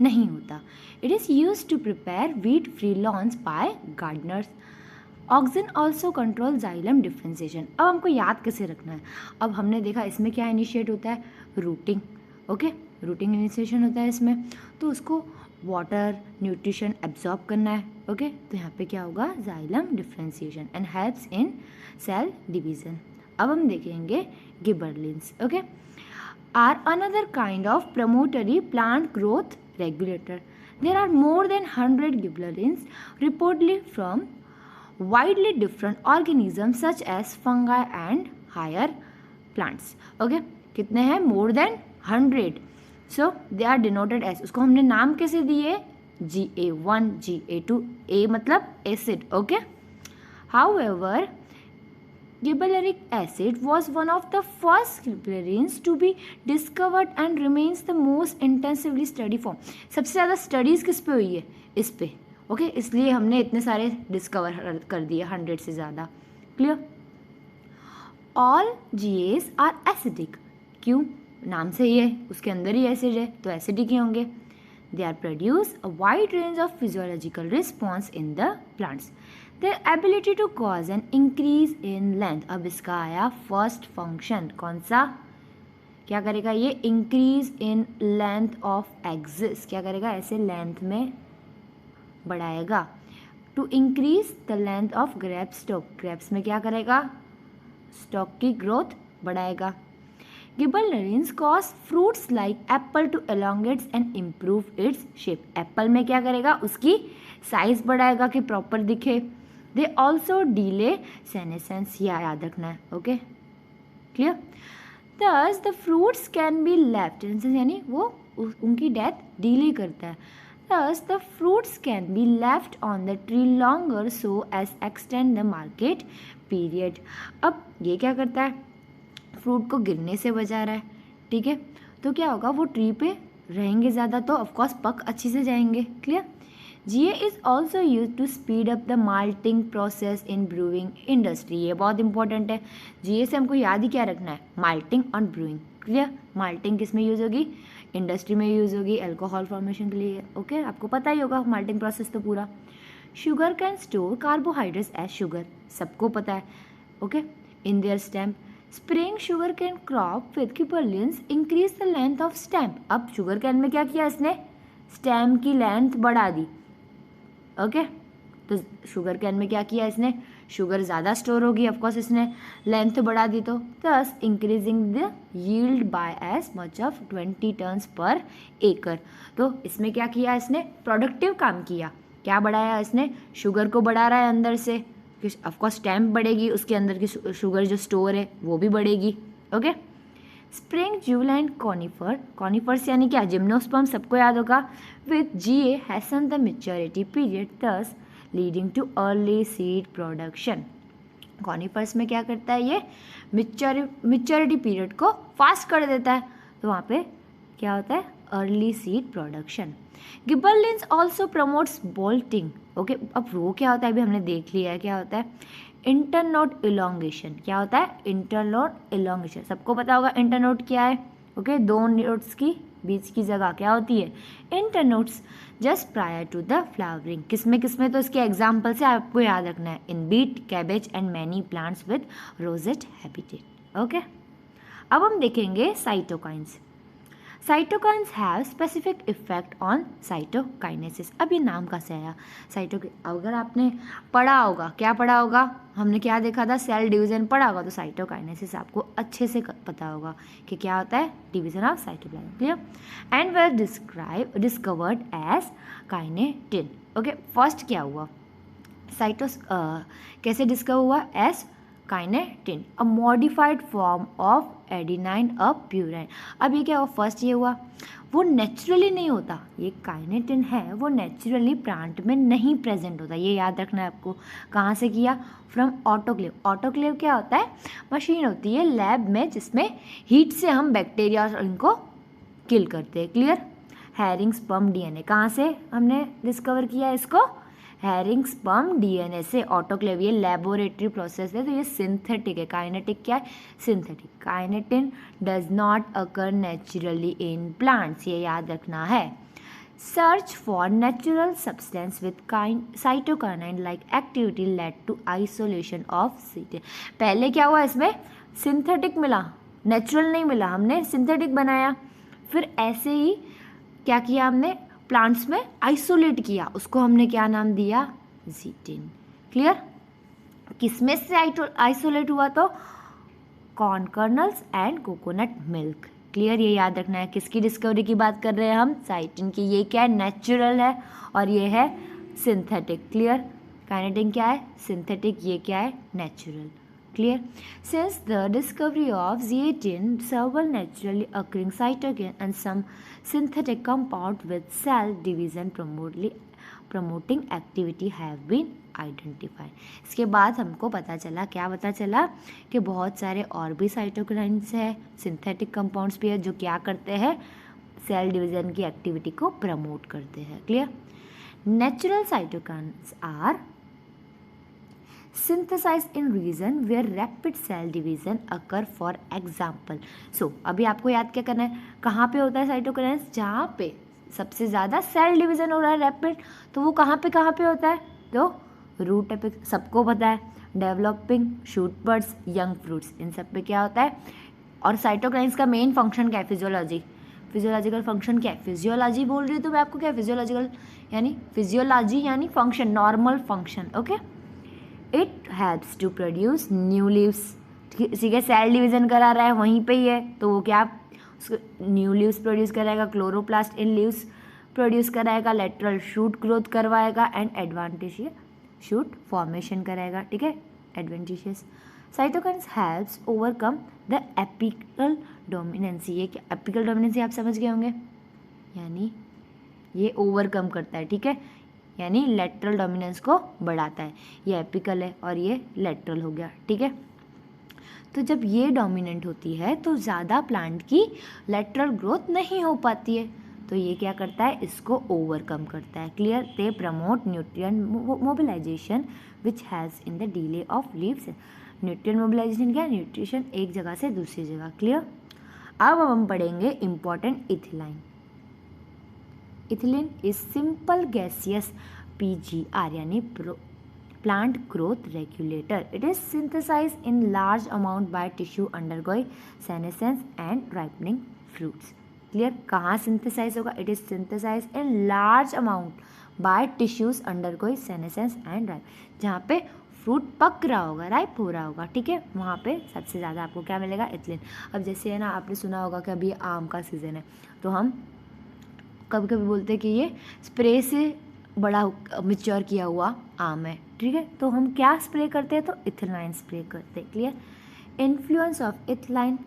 नहीं होता। It is use to prepare weed free lawns by gardeners. Auxin also control xylem differentiation. अब हमको याद कैसे रखना है, अब हमने देखा इसमें क्या इनिशिएट होता है, रूटिंग, ओके, रूटिंग इनिशिएशन होता है इसमें, तो उसको वाटर न्यूट्रिशन एब्जॉर्ब करना है, ओके। तो यहाँ पे क्या होगा, xylem differentiation and helps in cell division. अब हम देखेंगे gibberellins, okay, are another kind of promotory plant growth regulator. There are more than 100 gibberellins reportedly from widely different organisms such as fungi and higher plants, okay। कितने हैं, more than 100। So they are denoted as, उसको हमने नाम कैसे दिए, GA1 GA2, A मतलब acid, okay. However gibberellic acid was one of the first gibberellins to be discovered and remains the most intensively studied form। सबसे ज़्यादा studies किस पे हुई है, इस पे, ओके, इसलिए हमने इतने सारे डिस्कवर कर दिए, 100 से ज़्यादा, clear. All GAs are acidic, क्यों, नाम से ही है, उसके अंदर ही एसिड है तो एसिडिक ही होंगे। They are produce a wide range of physiological response in the plants. Their ability to cause an increase in length. अब इसका आया फर्स्ट फंक्शन, कौन सा, क्या करेगा ये, increase in length of axis, क्या करेगा, ऐसे लेंथ में बढ़ाएगा। To increase the length of grape stock, grapes में क्या करेगा, स्टॉक की ग्रोथ बढ़ाएगा। Gibberellins cause fruits like apple to elongates and improve its shape. Apple में क्या करेगा, उसकी साइज बढ़ाएगा कि प्रॉपर दिखे। दे ऑल्सो डिले सेनेसेंस, या याद रखना है, ओके, क्लियर। दस the fruits can be left, यानी वो उनकी डेथ डिले करता है। Thus, the fruits can be left on the tree longer so as extend the market period. अब ये क्या करता है, फ्रूट को गिरने से बचा रहा है, ठीक है, तो क्या होगा, वो ट्री पे रहेंगे ज़्यादा तो ऑफकोर्स पक अच्छे से जाएंगे. Clear. GA is also use to speed up the malting process in brewing industry. ये बहुत इंपॉर्टेंट है. GA से हमको याद ही क्या रखना है, माल्टिंग और ब्रूइंग. क्लियर. माल्टिंग किस में यूज़ होगी, इंडस्ट्री में यूज़ होगी अल्कोहल फॉर्मेशन के लिए. ओके, आपको पता ही होगा माल्टिंग प्रोसेस तो पूरा. Sugar cane store carbohydrates as sugar, सबको पता है. Okay, in their stem. Spraying sugar cane crop with gibberellins increase the length of stem. अब शुगर कैन में क्या किया इसने, स्टेम की लेंथ बढ़ा दी. ओके, तो शुगर कैन में क्या किया इसने, शुगर ज़्यादा स्टोर होगी, ऑफकोर्स इसने लेंथ बढ़ा दी, तो thus increasing the yield by as much of 20 tons per acre. तो इसमें क्या किया इसने, प्रोडक्टिव काम किया. क्या बढ़ाया इसने, शुगर को बढ़ा रहा है अंदर से, ऑफकोर्स स्टेम बढ़ेगी, उसके अंदर की शुगर जो स्टोर है वो भी बढ़ेगी. ओके. स्प्रिंग जूल एंड कॉनिफर, कॉनिफर्स यानी क्या, जिम्नोस्पर्म, सबको याद होगा. With GA hasten the maturity period thus leading to early seed production. Conifers में क्या करता है, ये मैच्योरिटी पीरियड को फास्ट कर देता है, तो वहाँ पे क्या होता है, early seed production. Gibberellins also promotes bolting. Okay, अब वो क्या होता है, अभी हमने देख लिया है क्या होता है, इंटरनोड इलोंगेशन. क्या होता है, इंटरनोड इलोंगेशन, सबको पता होगा इंटरनोड क्या है. ओके, दो नोड्स की बीच की जगह क्या होती है, internodes. Just prior to the flowering, किसमें किसमें, तो इसके एग्जाम्पल से आपको याद रखना है, in beet, cabbage and many plants with rosette habitat. Okay, अब हम देखेंगे cytokinins. Cytokinins have specific effect on cytokinesis. अब ये नाम कहाँ से आया, अगर आपने पढ़ा होगा, क्या पढ़ा होगा, हमने क्या देखा था, सेल डिवीजन पढ़ा होगा, तो साइटोकाइनेसिस आपको अच्छे से पता होगा कि क्या होता है, division of cytoplasm. Clear. And were discovered as kinetin. Okay, first क्या हुआ, कैसे डिस्कवर हुआ, as kinetin, a modified form of adenine a purine. अब ये क्या हुआ, फर्स्ट ये हुआ, वो नेचुरली नहीं होता, ये काइनेटिन है वो नेचुरली प्लांट में नहीं प्रेजेंट होता, ये याद रखना है आपको. कहाँ से किया, फ्रॉम ऑटोक्लेव. ऑटोक्लेव क्या होता है, मशीन होती है लैब में जिसमें हीट से हम बैक्टीरिया इनको किल करते हैं. क्लियर. हैरिंग स्पर्म DNA, कहाँ से हमने डिस्कवर किया इसको, हैरिंग स्पर्म DNA से. ऑटोक्लेव ये लेबोरेटरी प्रोसेस है, तो ये सिंथेटिक है. काइनेटिक क्या है, synthetic. Kinetin does not occur naturally in plants, ये याद रखना है. Search for natural substance with cytokinin like activity led to isolation of seat. पहले क्या हुआ, इसमें सिंथेटिक मिला, नेचुरल नहीं मिला, हमने सिंथेटिक बनाया. फिर ऐसे ही क्या किया हमने, प्लांट्स में आइसोलेट किया, उसको हमने क्या नाम दिया, जीटिन. क्लियर. किसमें से आइसोलेट हुआ, तो corn colonel's and coconut milk. Clear. ये याद रखना है, किसकी डिस्कवरी की बात कर रहे हैं हम, साइटिन की. ये क्या है, नेचुरल है, और ये है सिंथेटिक. क्लियर. काइनेटिन क्या है, सिंथेटिक, ये क्या है, natural. Clear. Since the discovery of zeatin, several naturally occurring cytokine and some synthetic compound with cell division promoting activity have been identified. इसके बाद हमको पता चला, क्या पता चला, कि बहुत सारे और भी साइटोकाइन्स है, सिंथेटिक कंपाउंड्स भी है, जो क्या करते हैं, सेल डिवीजन की एक्टिविटी को प्रमोट करते हैं. Clear. Natural cytokines are synthesized in region where rapid cell division occur, for example. So अभी आपको याद क्या करना है, कहाँ पे होता है साइटोकाइनेस, जहाँ पे सबसे ज़्यादा सेल डिवीजन हो रहा है रैपिड, तो वो कहाँ पे होता है, तो रूट एपिक, सबको पता है. Developing shoot buds, young fruits, इन सब पे क्या होता है. और साइटोकाइनेस का मेन फंक्शन क्या है, फिजियोलॉजिकल फंक्शन क्या है, फिजियोलॉजी बोल रही हूँ तो मैं आपको क्या, फिजियोलॉजी यानी function, normal function. Okay. It helps to produce new leaves. ठीक है, सेल डिवीजन करा रहा है वहीं पे ही है, तो वो क्या, उसको न्यू लीव्स प्रोड्यूस कराएगा, क्लोरोप्लास्ट इन लीव्स प्रोड्यूस कराएगा, लेटरल शूट ग्रोथ करवाएगा, एंड एडवांटेशियस शूट फॉर्मेशन कराएगा. ठीक है, adventitious. Cytokinins helps overcome the apical dominance. ये क्या, एपिकल डोमिनेंसी आप समझ गए होंगे, यानी ये ओवरकम करता है, ठीक है, यानी लेटरल डोमिनेंस को बढ़ाता है। ये एपिकल है और ये लेटरल हो गया, ठीक है। तो जब ये डोमिनेंट होती है तो ज़्यादा प्लांट की लेटरल ग्रोथ नहीं हो पाती है, तो ये क्या करता है, इसको ओवरकम करता है। Clear. They promote nutrient mobilization which has in the delay of leaves. Nutrient mobilization क्या, न्यूट्रिशन एक जगह से दूसरी जगह। क्लियर। अब हम पढ़ेंगे important ethylene. Ethylene is simple gaseous PGR यानी plant growth regulator. It is synthesized in large amount by tissue undergoing senescence and ripening fruits. Clear? कहाँ synthesize होगा? It is synthesized in large amount by tissues undergoing senescence and ripe. जहाँ पे fruit पक रहा होगा, ripe हो रहा होगा, ठीक है, वहाँ पे सबसे ज़्यादा आपको क्या मिलेगा, इथिलीन। अब जैसे है ना, आपने सुना होगा कि अभी आम का सीज़न है, तो हम कभी कभी बोलते हैं कि ये स्प्रे से बड़ा मिच्योर किया हुआ आम है, ठीक है, तो हम क्या स्प्रे करते हैं, तो इथिलाइन स्प्रे करते हैं। Clear. Influence of ethylene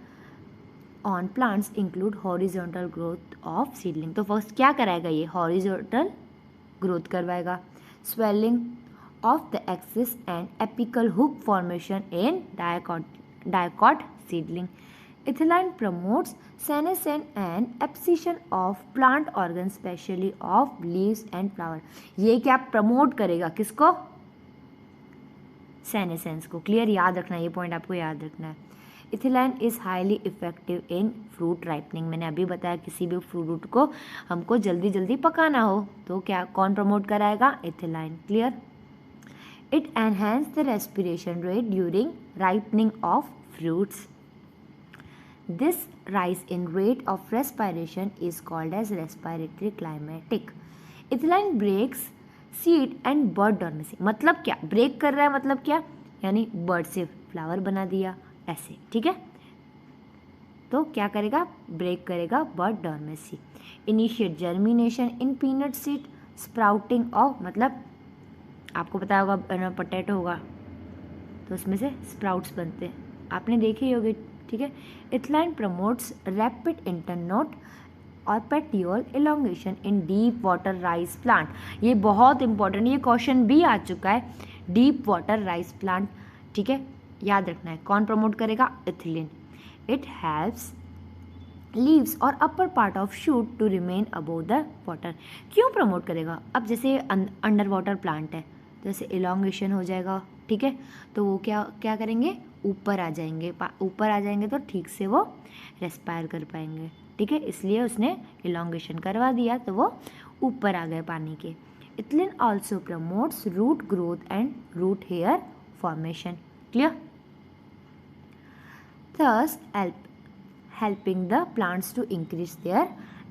on plants include horizontal growth of seedling. तो फर्स्ट क्या कराएगा, ये हॉरिजॉन्टल ग्रोथ करवाएगा, swelling of the axis and apical hook formation in dicot seedling. Ethylene promotes senescence and abscission of plant organs, specially of leaves and flower. ये क्या promote करेगा, किसको, senescence को। क्लियर। याद रखना, ये पॉइंट आपको याद रखना है। Ethylene is highly effective in fruit ripening. मैंने अभी बताया किसी भी फ्रूट को हमको जल्दी जल्दी पकाना हो तो क्या, कौन प्रमोट कराएगा, ethylene. Clear. It enhance the respiration rate during ripening of fruits. This rise in rate of respiration is called as respiratory climatic. Ethylene breaks seed and bud dormancy. मतलब क्या, ब्रेक कर रहा है, मतलब क्या, यानी बर्ड से फ्लावर बना दिया ऐसे, ठीक है, तो क्या करेगा, ब्रेक करेगा bird dormancy. Initiate germination in peanut seed, sprouting of, मतलब आपको पता होगा पोटैटो होगा तो उसमें से स्प्राउट्स बनते हैं, आपने देखे ही होंगे, ठीक है. इथिलाइन प्रमोट्स रैपिड इंटरनोट और पेटियोल एलोंगेशन इन डीप वाटर राइस प्लांट. ये बहुत इंपॉर्टेंट, ये क्वेश्चन भी आ चुका है, डीप वाटर राइस प्लांट, ठीक है, याद रखना है. कौन प्रमोट करेगा, इथिलीन. इट हेल्प्स लीव्स और upper part of shoot to remain above the water. क्यों प्रमोट करेगा, अब जैसे अंडर वाटर प्लांट है जैसे एलोंगेशन हो जाएगा, ठीक है, तो वो क्या करेंगे, ऊपर आ जाएंगे, ऊपर आ जाएंगे तो ठीक से वो रेस्पायर कर पाएंगे, ठीक है, इसलिए उसने एलोंगेशन करवा दिया तो वो ऊपर आ गए पानी के. Ethylene also promotes root growth and root hair formation. Clear. Thus helping the plants to increase their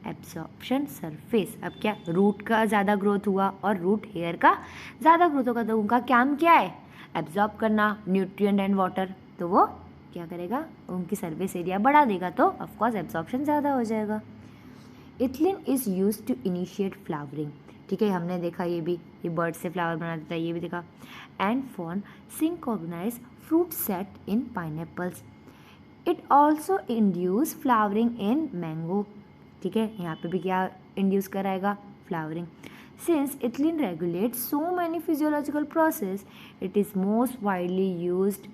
absorption surface. अब क्या, रूट का ज़्यादा ग्रोथ हुआ और रूट हेयर का ज़्यादा ग्रोथ होगा तो उनका काम क्या है, एब्जॉर्ब करना न्यूट्रिएंट एंड वाटर, तो वो क्या करेगा, उनकी सरफेस एरिया बढ़ा देगा तो ऑफकोर्स एब्जॉर्प्शन ज़्यादा हो जाएगा. Ethylene is use to initiate flowering. ठीक है, हमने देखा ये बर्ड से फ्लावर बना देता है, ये भी देखा. And form synchronize fruit set in pineapples. It also induce flowering in mango. ठीक है, यहाँ पे भी क्या इंड्यूस कराएगा, flowering. Since ethylene regulates so many physiological process, it is most widely used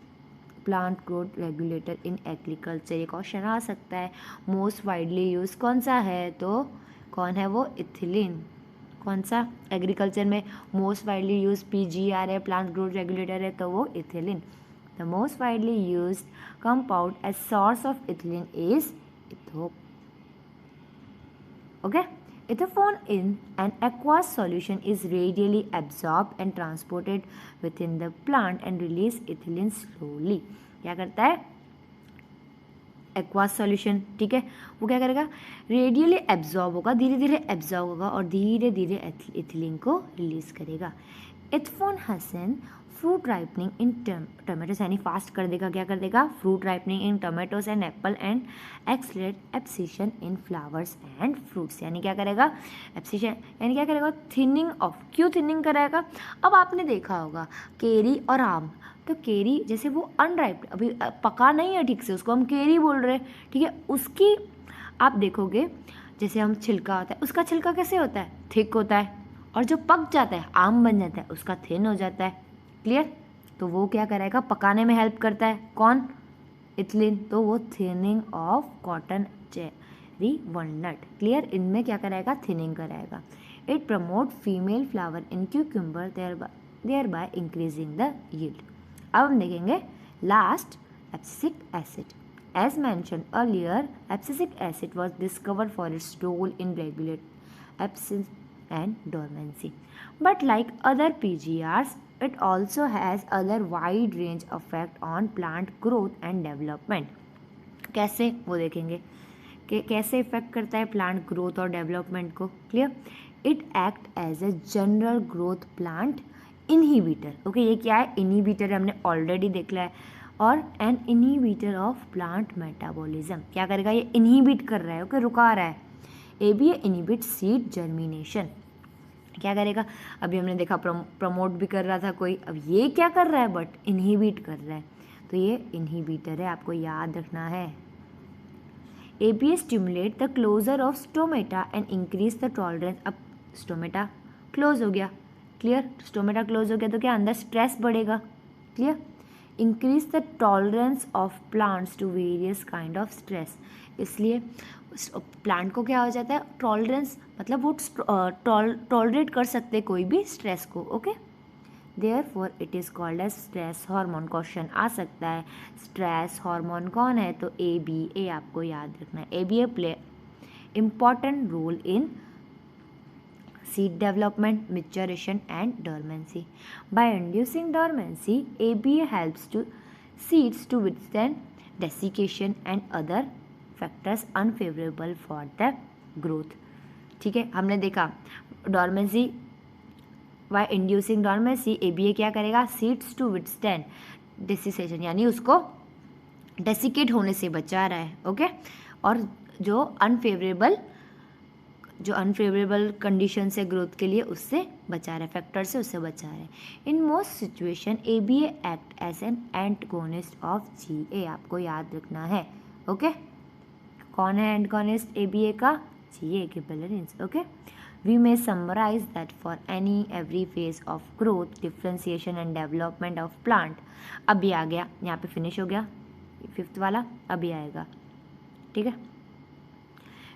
plant growth regulator in agriculture. ये question आ सकता है, मोस्ट वाइडली यूज कौन सा है, तो कौन है वो, इथिलीन. कौन सा, एग्रीकल्चर में मोस्ट वाइडली यूज PGR है, प्लांट ग्रोथ रेगुलेटर है, तो वो ethylene. The most widely use compound as source of ethylene is ethephon. Okay, ethophone in an aqueous solution is radially absorbed and transported within the plant and release ethylene slowly. क्या करता है, aqueous solution, ठीक है, वो क्या करेगा, radially absorb होगा, धीरे धीरे एब्जॉर्ब होगा और धीरे धीरे इथिलीन को रिलीज करेगा. Ethephon hasten fruit ripening in tomatoes, यानी फास्ट कर देगा, क्या कर देगा, fruit ripening in tomatoes and apple and accelerate abscission in flowers and fruits. यानी क्या करेगा, एब्सिशन यानी क्या करेगा, थिनिंग ऑफ. क्यों थिनिंग कराएगा, अब आपने देखा होगा केरी और आम, तो केरी जैसे वो अनराइप, अभी पका नहीं है ठीक से, उसको हम केरी बोल रहे हैं, ठीक है, उसकी आप देखोगे जैसे हम छिलका होता है, उसका छिलका कैसे होता है, थिक होता है, और जो पक जाता है, आम बन जाता है, उसका थिन हो जाता है। क्लियर? तो वो क्या करेगा, पकाने में हेल्प करता है, कौन? इथिलीन। तो वो thinning of cotton cherry walnut. Clear? इनमें क्या कराएगा, थिनिंग कराएगा। It promote female flower in cucumber, thereby increasing the yield. अब हम देखेंगे last, abscisic acid. As mentioned earlier, abscisic acid was discovered for its role in regulate abscess and dormancy. But like other PGRs, it also has other wide range effect on plant growth and development. कैसे, वो देखेंगे कि कैसे effect करता है plant growth और development को। Clear? It act as a general growth plant inhibitor. Okay, ये क्या है, इनहिबिटर, हमने ऑलरेडी देख लिया है। और an inhibitor of plant metabolism. क्या करेगा, ये इनहिबिट कर रहा है, ओके, रुका रहा है। A B inhibit seed germination. क्या करेगा, अभी हमने देखा प्रमोट भी कर रहा था कोई, अब ये क्या कर रहा है, बट इनहिबिट कर रहा है, तो ये इनहिबिटर है, आपको याद रखना है। ABA stimulate the closure of stomata and increase the tolerance. अब स्टोमेटा क्लोज हो गया। क्लियर? स्टोमेटा क्लोज हो गया तो क्या, अंदर स्ट्रेस बढ़ेगा। Clear? Increase the tolerance of plants to various kind of stress. इसलिए प्लांट को क्या हो जाता है, टॉलरेंस, मतलब वो टॉलरेट कर सकते कोई भी स्ट्रेस को। Okay, therefore it is called as stress hormone. Question आ सकता है, स्ट्रेस हार्मोन कौन है, तो ABA आपको याद रखना है। ABA play important role in seed development, maturation and dormancy. By inducing dormancy, ABA helps to seeds to withstand desiccation and other factors unfavorable for the growth. ठीक है, हमने देखा dormancy, by inducing dormancy ABA क्या करेगा, seeds to withstand desiccation, यानी उसको desiccate होने से बचा रहा है। ओके, और जो अनफेवरेबल कंडीशन से ग्रोथ के लिए उससे बचा रहा है, फैक्टर से उससे बचा रहा है। In most situation ABA act as an antagonist of GA, आपको याद रखना है। ओके, कौन है एंटागोनिस्ट ABA का, GA gibberellins. Okay, we may summarise that for every phase of growth, differentiation and development of plant. अभी आ गया, यहाँ पे फिनिश हो गया 5th वाला, अभी आएगा। ठीक है,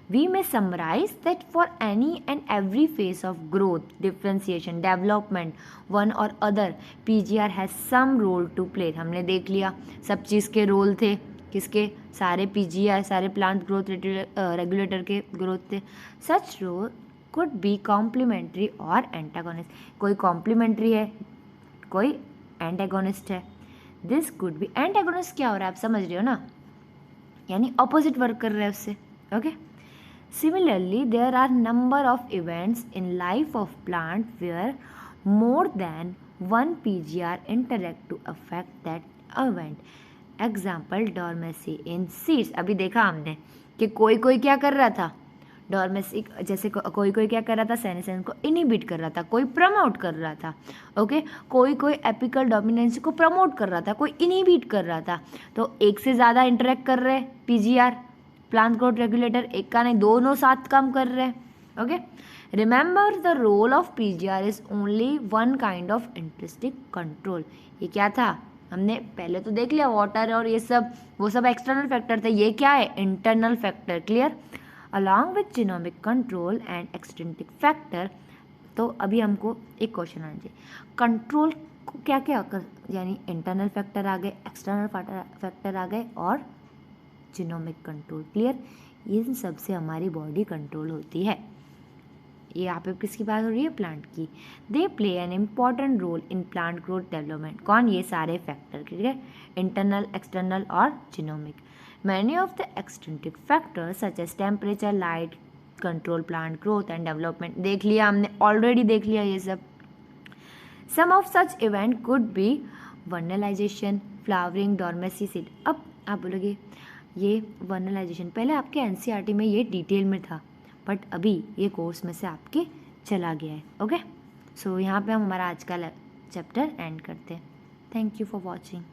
we may summarize that for any and every phase of growth, differentiation, development, one or other PGR has some role to play. हमने देख लिया सब चीज़ के रोल थे, किसके, सारे PGR, सारे प्लांट ग्रोथ रेगुलेटर के ग्रोथ थे। Such role could be complementary और एंटागोनिस्ट। कोई कॉम्प्लीमेंट्री है, कोई एंटागोनिस्ट है। दिस could be, एंटागोनिस्ट क्या हो रहा है, आप समझ रहे हो ना, यानी ऑपोजिट वर्क कर रहा है उससे। Okay, Similarly, there are number of events in life of plant where more than one PGR interact to affect that event. Example, dormancy in seeds. अभी देखा हमने कि कोई क्या कर रहा था, डॉर्मेसी, जैसे कोई क्या कर रहा था, सेनेसेंस को इनहिबिट कर रहा था, कोई प्रमोट कर रहा था। ओके, कोई एपिकल डोमिनेंस को प्रमोट कर रहा था, कोई इनहिबिट कर रहा था। तो एक से ज़्यादा इंटरेक्ट कर रहे हैं PGR, प्लांट ग्रोथ रेगुलेटर, एक का नहीं, दोनों साथ काम कर रहे हैं। Okay, remember the role of PGR is only one kind of interesting control. ये क्या था, हमने पहले तो देख लिया, वाटर और ये सब, वो सब एक्सटर्नल फैक्टर थे, ये क्या है, internal factor. Clear? Along with genomic control and extrinsic factor. तो अभी हमको एक क्वेश्चन आना चाहिए, कंट्रोल को क्या क्या कर, यानी इंटरनल फैक्टर आ गए, एक्सटर्नल फैक्टर आ गए और जीनोमिक कंट्रोल। क्लियर? इन सब से हमारी बॉडी कंट्रोल होती है। ये यहाँ पे किसकी बात हो रही है, प्लांट की। They play an important role in plant growth development. कौन, ये सारे फैक्टर, ठीक है, इंटरनल, एक्सटर्नल और genomic. Many of the extrinsic factors such as temperature, light, control plant growth and development. देख लिया हमने, ऑलरेडी देख लिया ये सब। Some of such event could be vernalization, flowering, dormancy seed. अब आप बोलोगे ये वर्नलाइजेशन पहले आपके NCERT में ये डिटेल में था, बट अभी ये कोर्स में से आपके चला गया है। ओके, सो यहाँ पे हम हमारा आज का चैप्टर एंड करते हैं। Thank you for watching.